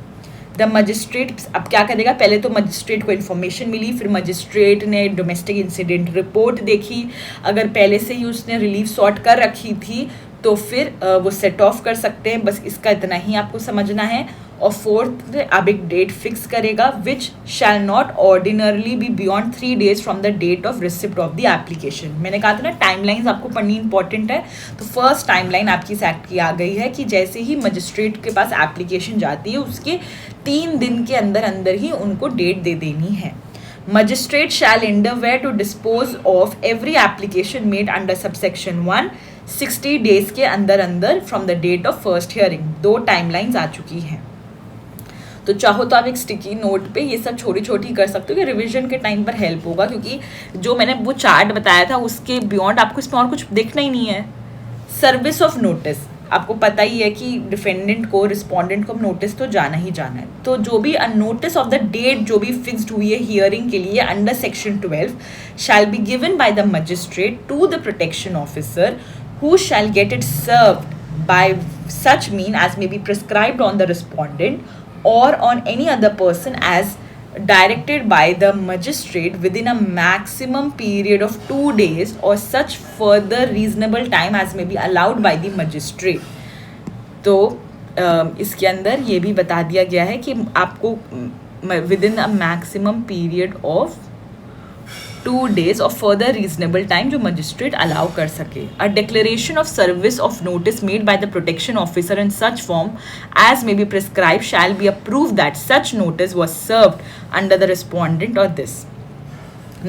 The magistrate अब क्या करेगा, पहले तो मजिस्ट्रेट को इन्फॉर्मेशन मिली, फिर मजिस्ट्रेट ने डोमेस्टिक इंसिडेंट रिपोर्ट देखी, अगर पहले से ही उसने रिलीफ सॉर्ट कर रखी थी तो फिर वो सेट ऑफ कर सकते हैं। बस इसका इतना ही आपको समझना है। और फोर्थ अब एक डेट फिक्स करेगा which shall not ordinarily be beyond 3 days from the date of receipt of the application. मैंने कहा था ना टाइमलाइंस आपको पढ़नी इंपॉर्टेंट है, तो फर्स्ट टाइमलाइन आपकी इस एक्ट की आ गई है कि जैसे ही मजिस्ट्रेट के पास एप्लीकेशन जाती है उसके 3 दिन के अंदर अंदर ही उनको डेट दे देनी है। Magistrate shall endeavour to dispose of every application made under subsection 1 60 days के अंदर अंदर from the date of first hearing. 2 timelines आ चुकी हैं, तो चाहो तो आप एक स्टिकी नोट पे ये सब छोटी छोटी कर सकते हो कि रिवीजन के टाइम पर हेल्प होगा, क्योंकि जो मैंने वो चार्ट बताया था उसके बियॉन्ड आपको इसमें और कुछ देखना ही नहीं है। सर्विस ऑफ नोटिस, आपको पता ही है कि डिफेंडेंट को, रिस्पोंडेंट को नोटिस तो जाना ही जाना है, तो जो भी नोटिस ऑफ द डेट जो भी फिक्स्ड हुई है हियरिंग के लिए under section 12 shall be given by the magistrate to the protection officer who shall get it served by such mean as may be prescribed on the respondent or on any other person as directed by the magistrate within a maximum period of 2 days or such further reasonable time as may be allowed by the magistrate. तो इसके अंदर ये भी बता दिया गया है कि आपको within a maximum period of 2 days और further reasonable time जो मजिस्ट्रेट अलाउ कर सके। A declaration of service of notice made by the protection officer in such form as may be prescribed shall be approved that such notice was served under the respondent or this.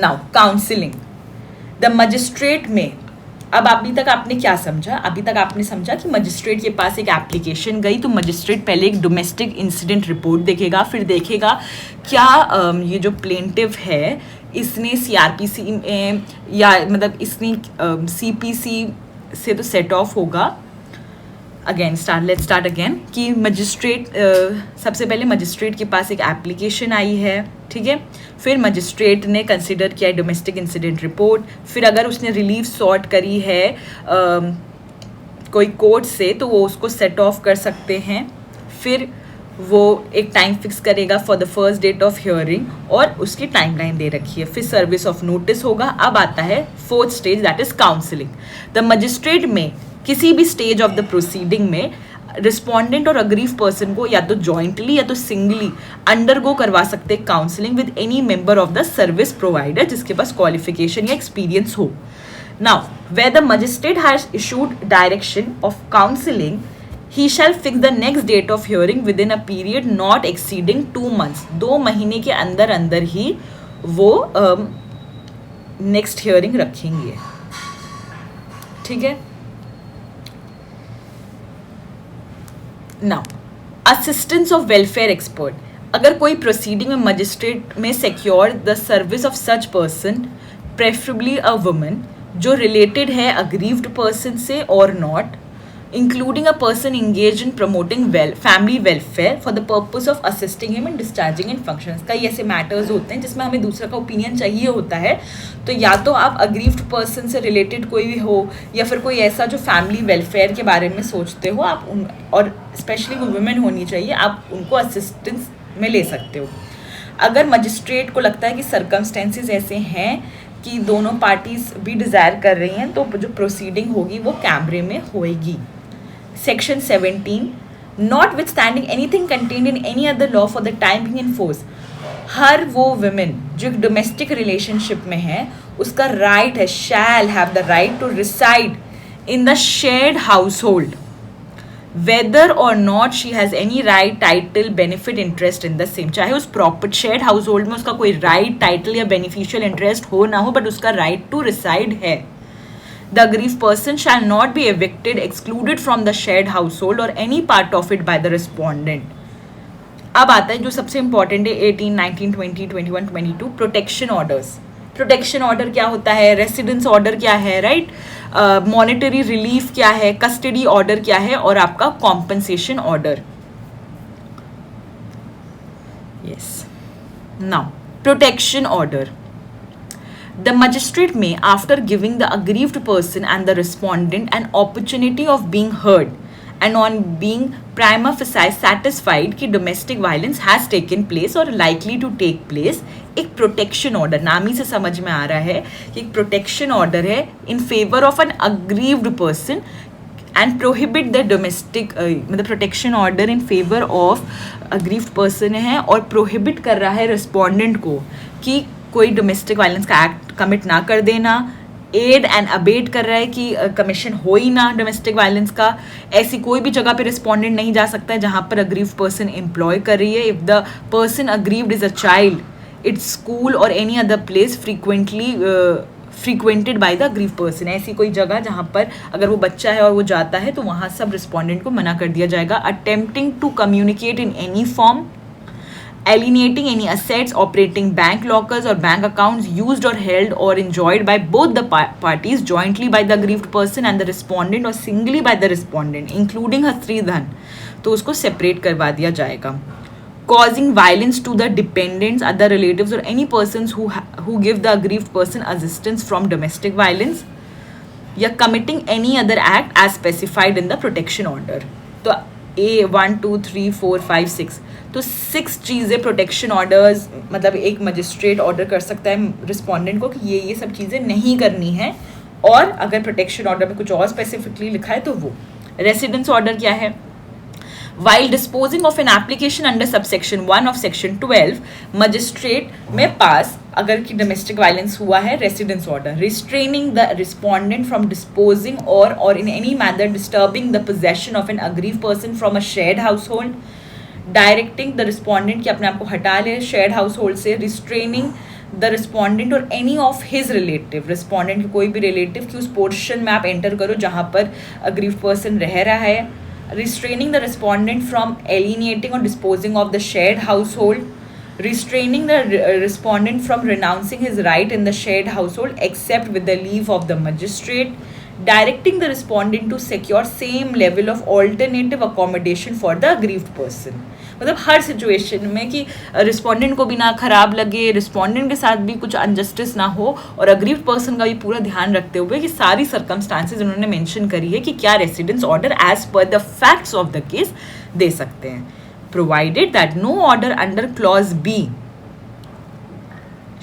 Now counseling. The magistrate में अब अभी तक आपने क्या समझा, अभी तक आपने समझा कि मजिस्ट्रेट के पास एक एप्लीकेशन गई तो मजिस्ट्रेट पहले एक डोमेस्टिक इंसिडेंट रिपोर्ट देखेगा, फिर देखेगा क्या ये जो प्लेंटिव है इसने सीआरपीसी में या मतलब इसने सीपीसी से तो सेट ऑफ होगा लेट्स स्टार्ट अगेन कि मजिस्ट्रेट सबसे पहले मजिस्ट्रेट के पास एक एप्लीकेशन आई है, ठीक है। फिर मजिस्ट्रेट ने कंसिडर किया डोमेस्टिक इंसिडेंट रिपोर्ट। फिर अगर उसने रिलीफ सॉर्ट करी है कोई कोर्ट से तो वो उसको सेट ऑफ कर सकते हैं। फिर वो एक टाइम फिक्स करेगा for the first date of hearing और उसकी टाइमलाइन दे रखी है। फिर सर्विस ऑफ नोटिस होगा। अब आता है fourth stage, that is counselling. The magistrate में किसी भी स्टेज ऑफ द प्रोसीडिंग में रिस्पोंडेंट और अग्रीव पर्सन को या तो जॉइंटली या तो सिंगली अंडरगो करवा सकते हैं counselling with any member of the service provider जिसके पास क्वालिफिकेशन या एक्सपीरियंस हो। Now where the magistrate has issued direction of counselling, he shall fix the next date of hearing within a period not exceeding 2 months। 2 महीने के अंदर अंदर ही वो next hearing रखेंगे, ठीक है। Now assistance of welfare expert, अगर कोई प्रोसीडिंग में मजिस्ट्रेट में secure the service of such person preferably a woman जो रिलेटेड है अग्रीव्ड पर्सन से और not, including a person engaged in promoting family welfare for the purpose of assisting him in discharging in functions। कई ऐसे matters होते हैं जिसमें हमें दूसरा का ओपिनियन चाहिए होता है, तो या तो आप अग्रीव्ड पर्सन से रिलेटेड कोई भी हो या फिर कोई ऐसा जो फैमिली वेलफेयर के बारे में सोचते हो आप उन, और स्पेशली वो वुमेन होनी चाहिए, आप उनको असिस्टेंस में ले सकते हो। अगर मजिस्ट्रेट को लगता है कि सर्कमस्टेंसेस ऐसे हैं कि दोनों पार्टीज भी डिज़ायर कर रही हैं तो जो प्रोसीडिंग होगी वो कैमरे में होएगी। Section 17, notwithstanding anything contained in any other law for the time being in force, हर वो women जो डोमेस्टिक रिलेशनशिप में है उसका राइट है, shall have the right to reside in the shared household whether or not she has any right, title, benefit, interest in the same। चाहे उस proper shared house hold में उसका कोई राइट, टाइटल या बेनिफिशियल इंटरेस्ट हो ना हो, but उसका राइट टू रिसाइड है। The aggrieved person shall not be evicted, excluded from the shared household or any part of it by the respondent। अब आता है जो सबसे इंपॉर्टेंट है 18, 19, 20, 21, 22 प्रोटेक्शन ऑर्डर्स। प्रोटेक्शन ऑर्डर क्या होता है, रेसिडेंस ऑर्डर क्या है, राइट, मॉनेटरी रिलीफ क्या है, कस्टडी ऑर्डर क्या है और आपका compensation order. Yes, now protection order, the magistrate may, after giving the aggrieved person and the respondent an opportunity of being heard and on being prima facie satisfied कि domestic violence has taken place or likely to take place, एक protection order, नाम ही से समझ में आ रहा है कि एक protection order है in favor of an aggrieved person and prohibit the domestic मतलब protection order in favor of aggrieved person है और prohibit कर रहा है respondent को कि कोई डोमेस्टिक वायलेंस का एक्ट कमिट ना कर देना, एड एंड अबेट कर रहा है कि कमीशन हो ही ना डोमेस्टिक वायलेंस का। ऐसी कोई भी जगह पे रिस्पोंडेंट नहीं जा सकता है जहाँ पर अग्रीव्ड पर्सन एम्प्लॉय कर रही है। If the person aggrieved is a child, its school और any other place frequented by the aggrieved person, ऐसी कोई जगह जहाँ पर अगर वो बच्चा है और वो जाता है तो वहाँ सब रिस्पोंडेंट को मना कर दिया जाएगा। Attempting to communicate in any form, alienating any assets, operating bank lockers or bank accounts used or held or enjoyed by both the parties jointly by the aggrieved person and the respondent or singly by the respondent including her स्त्रीधन, तो उसको separate करवा दिया जाएगा। causing violence to the dependents, other relatives or any persons who give the aggrieved person assistance from domestic violence या committing any other act as specified in the protection order। तो A 1 2 3 4 5 6, तो 6 चीज़ें protection orders मतलब एक magistrate order कर सकता है respondent को कि ये सब चीज़ें नहीं करनी है, और अगर प्रोटेक्शन ऑर्डर में कुछ और स्पेसिफिकली लिखा है तो वो। रेसिडेंस ऑर्डर क्या है, While disposing of an application under subsection 1 of section 12, magistrate में पास अगर कि डोमेस्टिक वायलेंस हुआ है residence order, restraining the respondent from disposing और in any manner disturbing the possession of an aggrieved person from a shared household, directing the respondent कि अपने आप को हटा ले शेयर्ड हाउस होल्ड से, रिस्ट्रेनिंग द रिस्पोंडेंट और any of his relative, respondent के कोई भी रिलेटिव की उस पोर्शन में आप एंटर करो जहाँ पर अग्रीव पर्सन रह रहा है, restraining the respondent from alienating or disposing of the shared household, restraining the respondent from renouncing his right in the shared household except with the leave of the magistrate, directing the respondent to secure same level of alternative accommodation for the aggrieved person. मतलब हर situation में कि respondent को भी ना खराब लगे, respondent के साथ भी कुछ अनजस्टिस ना हो, और अग्रीव्ड पर्सन का भी पूरा ध्यान रखते हुए कि सारी सर्कमस्टांसेस उन्होंने मेंशन करी है कि क्या रेसिडेंस ऑर्डर एज पर the facts of the case दे सकते हैं, provided that no order under clause b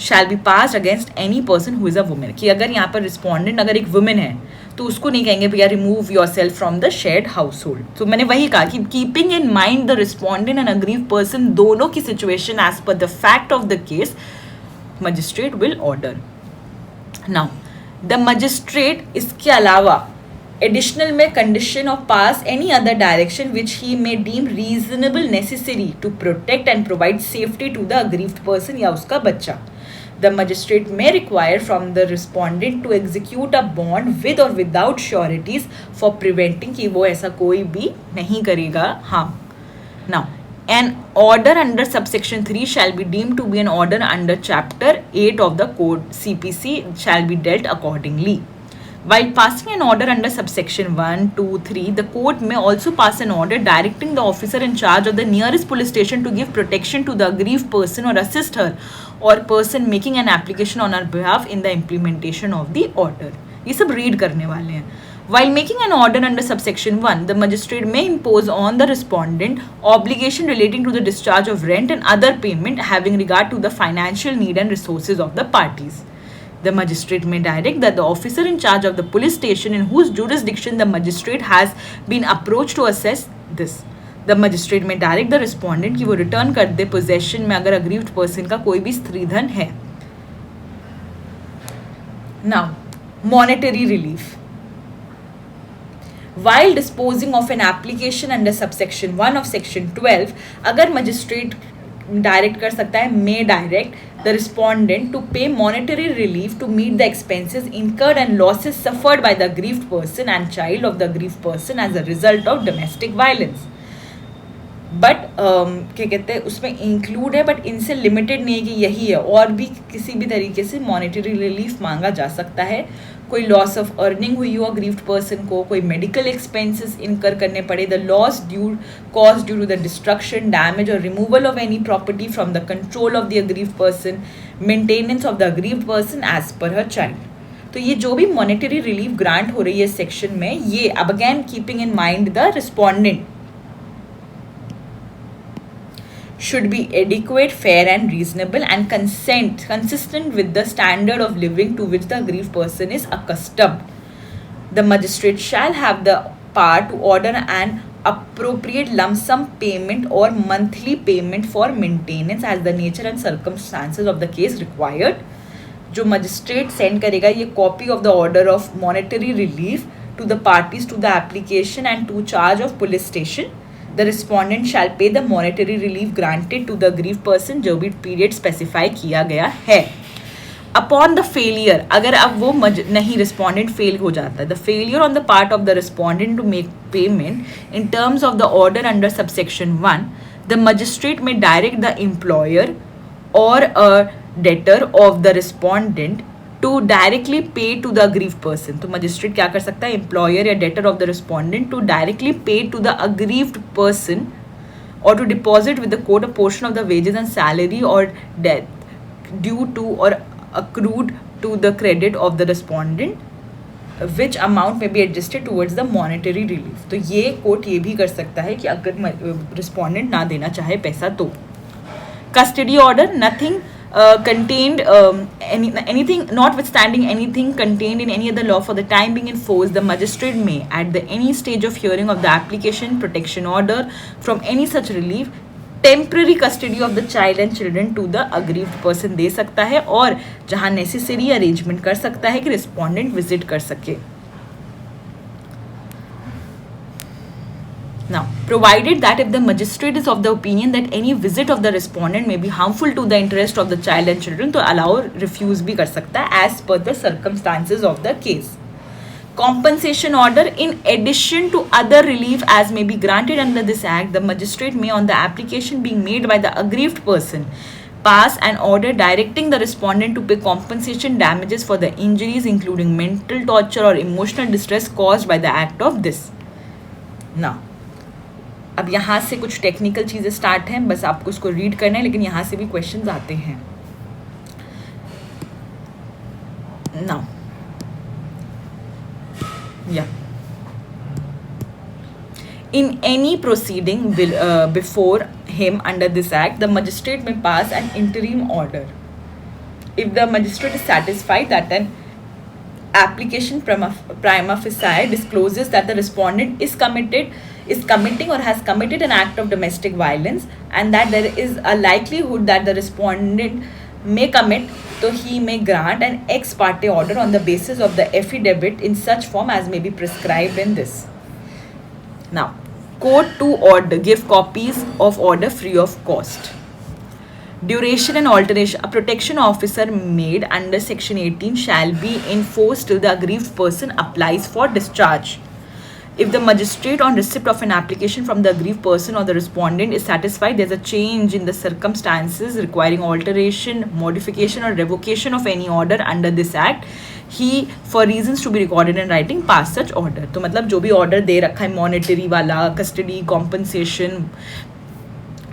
shall be pass against any person who is a women. कि अगर यहाँ पर रिस्पोंडेंट अगर एक वुमेन है तो उसको नहीं कहेंगे भैया remove yourself from the shared household. तो मैंने वही कहा कि keeping in mind the respondent and aggrieved person दोनों की सिचुएशन एज पर the fact of the case, magistrate will order. Now the magistrate इसके अलावा एडिशनल में condition of pass any other direction which he may deem reasonable necessary to protect and provide safety to the aggrieved person या उसका बच्चा. The magistrate may require from the respondent to execute a bond with or without sureties for preventing कि वो ऐसा कोई भी नहीं करेगा. हाँ. Now, an order under subsection 3 shall be deemed to be an order under chapter 8 of the code CPC shall be dealt accordingly. While passing an order under subsection 1, 2, 3, the court may also pass an order directing the officer in charge of the nearest police station to give protection to the aggrieved person or assist her or person making an application on her behalf in the implementation of the order. ये सब read करने वाले हैं. While making an order under subsection 1, the magistrate may impose on the respondent obligation relating to the discharge of rent and other payment having regard to the financial need and resources of the parties. The magistrate may direct that the officer in charge of the police station in whose jurisdiction the magistrate has been approached to assess this. The magistrate may direct the respondent कि वो return कर दे possession में अगर aggrieved person का कोई भी स्त्रीधन है. Now, monetary relief. While disposing of an application under subsection 1 of section 12, अगर magistrate डायरेक्ट कर सकता है, may direct the respondent to pay monetary relief to meet the expenses incurred and losses suffered by the aggrieved person and child of the aggrieved person as a result of domestic violence. But क्या कहते हैं उसमें include है, but इनसे limited नहीं है कि यही है, और भी किसी भी तरीके से मॉनेटरी रिलीफ मांगा जा सकता है. कोई लॉस ऑफ अर्निंग हुई हो अग्रीव्ड पर्सन को, कोई मेडिकल एक्सपेंसेस इनकर करने पड़े, the loss due cause due to the destruction, damage और removal of any property from the control of the aggrieved person, maintenance of the aggrieved person as per her child. तो ये जो भी monetary relief grant हो रही है section में, ये अब again keeping in mind the respondent should be adequate, fair and reasonable and consistent with the standard of living to which the aggrieved person is accustomed. The magistrate shall have the power to order an appropriate lump sum payment or monthly payment for maintenance as the nature and circumstances of the case required. जो magistrate send करेगा ये copy of the order of monetary relief to the parties to the application and to charge of police station. The respondent shall pay the monetary relief granted to the aggrieved person जो भी period specify किया गया है. Upon the failure, अगर अब वो नहीं respondent fail हो जाता है, the failure on the part of the respondent to make payment in terms of the order under subsection 1, the magistrate may direct the employer or a debtor of the respondent to directly pay to the aggrieved person. तो magistrate क्या कर सकता है, employer या debtor of the respondent to directly pay to the aggrieved person or to deposit with the court a portion of the wages and salary or debt due to or accrued to the credit of the respondent, which amount may be adjusted towards the monetary relief. तो ये court ये भी कर सकता है कि अगर respondent ना देना चाहे पैसा तो. Custody order, nothing contained anything notwithstanding anything contained in any other law for the time being in force, the magistrate may at the any stage of hearing of the application protection order from any such relief temporary custody of the child and children to the aggrieved person दे सकता है, और जहाँ necessary arrangement कर सकता है कि respondent visit कर सके. Now, provided that if the magistrate is of the opinion that any visit of the respondent may be harmful to the interest of the child and children, तो allow refuse भी कर सकता है as per the circumstances of the case. Compensation order, in addition to other relief as may be granted under this act, the magistrate may on the application being made by the aggrieved person pass an order directing the respondent to pay compensation damages for the injuries including mental torture or emotional distress caused by the act of this. Now, अब यहाँ से कुछ technical चीज़ें start हैं, बस आपको उसको read करना है, लेकिन यहाँ से भी क्वेश्चंस आते हैं. Now, yeah. In any proceeding before him under this act, the magistrate may pass an interim order. If the magistrate is satisfied that an application prima facie discloses that the respondent is committing or has committed an act of domestic violence and that there is a likelihood that the respondent may commit, so he may grant an ex parte order on the basis of the affidavit in such form as may be prescribed in this. Now, court to order give copies of order free of cost. Duration and alteration. A protection officer made under section 18 shall be enforced till the aggrieved person applies for discharge. If the magistrate on receipt of an application from the aggrieved person or the respondent is satisfied there is a change in the circumstances requiring alteration, modification or revocation of any order under this act, he for reasons to be recorded in writing pass such order. तो मतलब जो भी order दे रखा है monetary वाला, custody, compensation,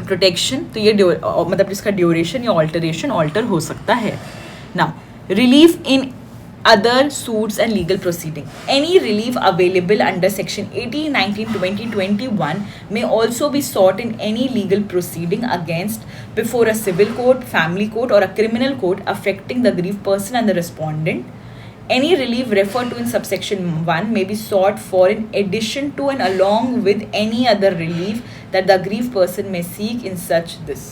protection, तो ये मतलब इसका ड्यूरेशन या ऑल्टरेशन ऑल्टर हो सकता है. Now, relief in other suits and legal proceeding. Any relief available under section 18, 19, 20, 21 may also be sought in any legal proceeding against before a civil court, family court or a criminal court affecting the aggrieved person and the respondent. Any relief referred to in subsection 1 may be sought for in addition to and along with any other relief that the aggrieved person may seek in such this.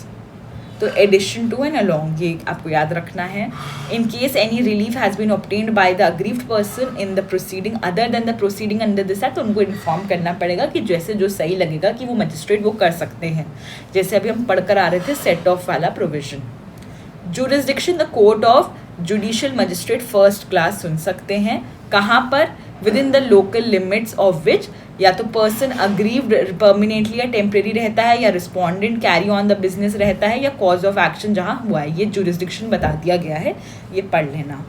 तो addition to and along ये आपको याद रखना है. In case any relief has been obtained by the aggrieved person in the proceeding other than the proceeding under this act, तो उनको inform करना पड़ेगा कि जैसे जो सही लगेगा कि वो मजिस्ट्रेट वो कर सकते हैं. जैसे अभी हम पढ़कर आ रहे थे सेट ऑफ वाला provision. Jurisdiction the court of judicial magistrate first class सुन सकते हैं. कहाँ पर? Within the local limits of which या तो पर्सन अग्रीव्ड परमानेंटली या टेम्परेरी रहता है, या respondent carry on the business रहता है, या कॉज ऑफ एक्शन जहाँ हुआ है. ये जुरिस्डिक्शन बता दिया गया है, ये पढ़ लेना.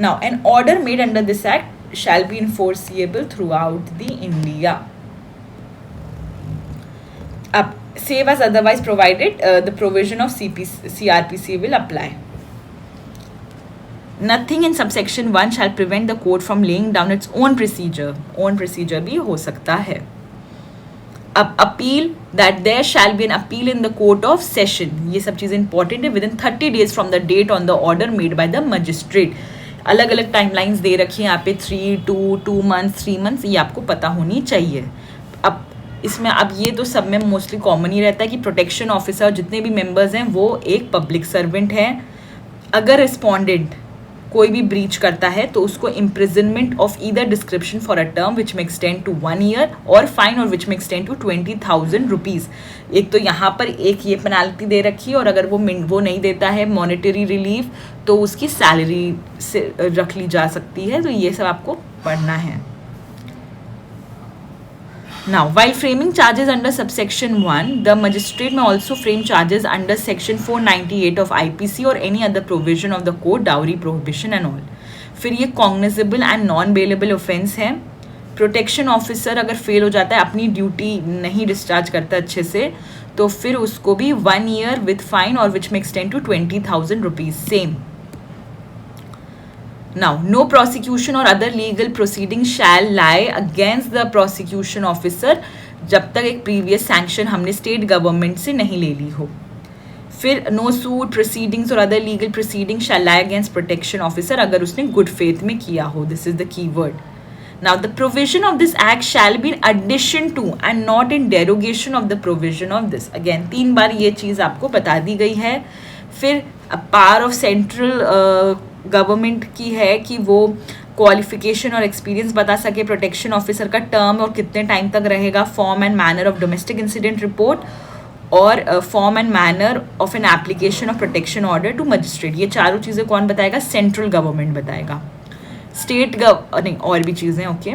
Now, an order made under this act shall be enforceable throughout the India. अब save as otherwise provided, the provision of CRPC will apply. Nothing in subsection 1 shall prevent the court from laying down its own procedure. Own procedure भी हो सकता है. अब appeal, that there shall be an appeal in the court of session. ये सब चीज़ें important है. Within 30 days from the date on the order made by the magistrate. अलग अलग टाइमलाइंस दे रखी हैं यहाँ पे 3, 2 months, 3 months, ये आपको पता होनी चाहिए. अब इसमें अब ये तो सब में मोस्टली कॉमन ही रहता है कि प्रोटेक्शन ऑफिसर जितने भी मेंबर्स हैं वो एक पब्लिक सर्वेंट हैं. अगर रिस्पॉन्डेंट कोई भी ब्रीच करता है तो उसको imprisonment of either description for a term which में एक्सटेंड टू 1 year और फाइन और विच में एक्सटेंड टू 20,000 रुपीज़. एक तो यहाँ पर एक ये पेनाल्टी दे रखी है, और अगर वो नहीं देता है मॉनेटरी रिलीफ तो उसकी सैलरी से रख ली जा सकती है. तो ये सब आपको पढ़ना है. Now, while framing charges under subsection 1, the magistrate may also frame charges under section 498 of IPC or any other provision of the code, dowry prohibition and all. फिर ये cognizable and non-bailable offence है. Protection officer अगर fail हो जाता है, अपनी duty नहीं discharge करता अच्छे से, तो फिर उसको भी 1 year with fine और which may extend to 20,000 rupees. Same. Now, no prosecution or other legal proceeding shall lie against the prosecution officer जब तक एक previous sanction हमने state government से नहीं ले ली हो. फिर no suit proceedings or other legal proceedings shall lie against protection officer अगर उसने good faith में किया हो. This is the key word. Now, the provision of this act shall be in addition to and not in derogation of the provision of this. Again, 3 बार ये चीज़ आपको बता दी गई है. फिर पावर ऑफ सेंट्रल गवर्नमेंट की है कि वो क्वालिफिकेशन और एक्सपीरियंस बता सके प्रोटेक्शन ऑफिसर का, टर्म और कितने टाइम तक रहेगा, form and manner of domestic incident report, और form and manner of an application of protection order to magistrate. ये चारों चीज़ें कौन बताएगा? सेंट्रल गवर्नमेंट बताएगा. स्टेट नहीं, और भी चीज़ें. ओके.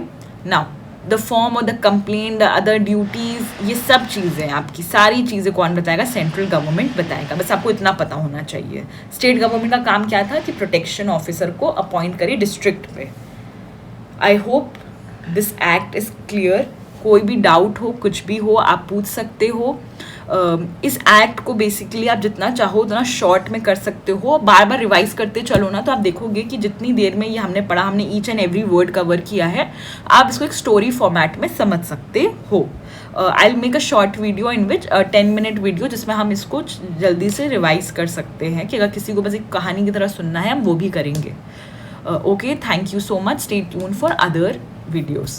नाउ, द फॉर्म और the complain, the other duties, ये सब चीज़ें आपकी सारी चीज़ें कौन बताएगा? सेंट्रल गवर्नमेंट बताएगा। बस आपको इतना पता होना चाहिए। स्टेट गवर्नमेंट का काम क्या था कि प्रोटेक्शन ऑफिसर को अपॉइंट करे डिस्ट्रिक्ट पे। I hope this act is clear. कोई भी डाउट हो, कुछ भी हो, आप पूछ सकते हो। इस एक्ट को बेसिकली आप जितना चाहो उतना शॉर्ट में कर सकते हो, बार बार रिवाइज करते चलो ना, तो आप देखोगे कि जितनी देर में ये हमने पढ़ा, हमने each and every word cover किया है, आप इसको एक स्टोरी फॉर्मेट में समझ सकते हो। I will make a short video in which 10 minute video, जिसमें हम इसको जल्दी से रिवाइज कर सकते हैं कि अगर किसी को बस एक कहानी की तरह सुनना है हम वो भी करेंगे। Okay, thank you so much. Stay tune for other videos.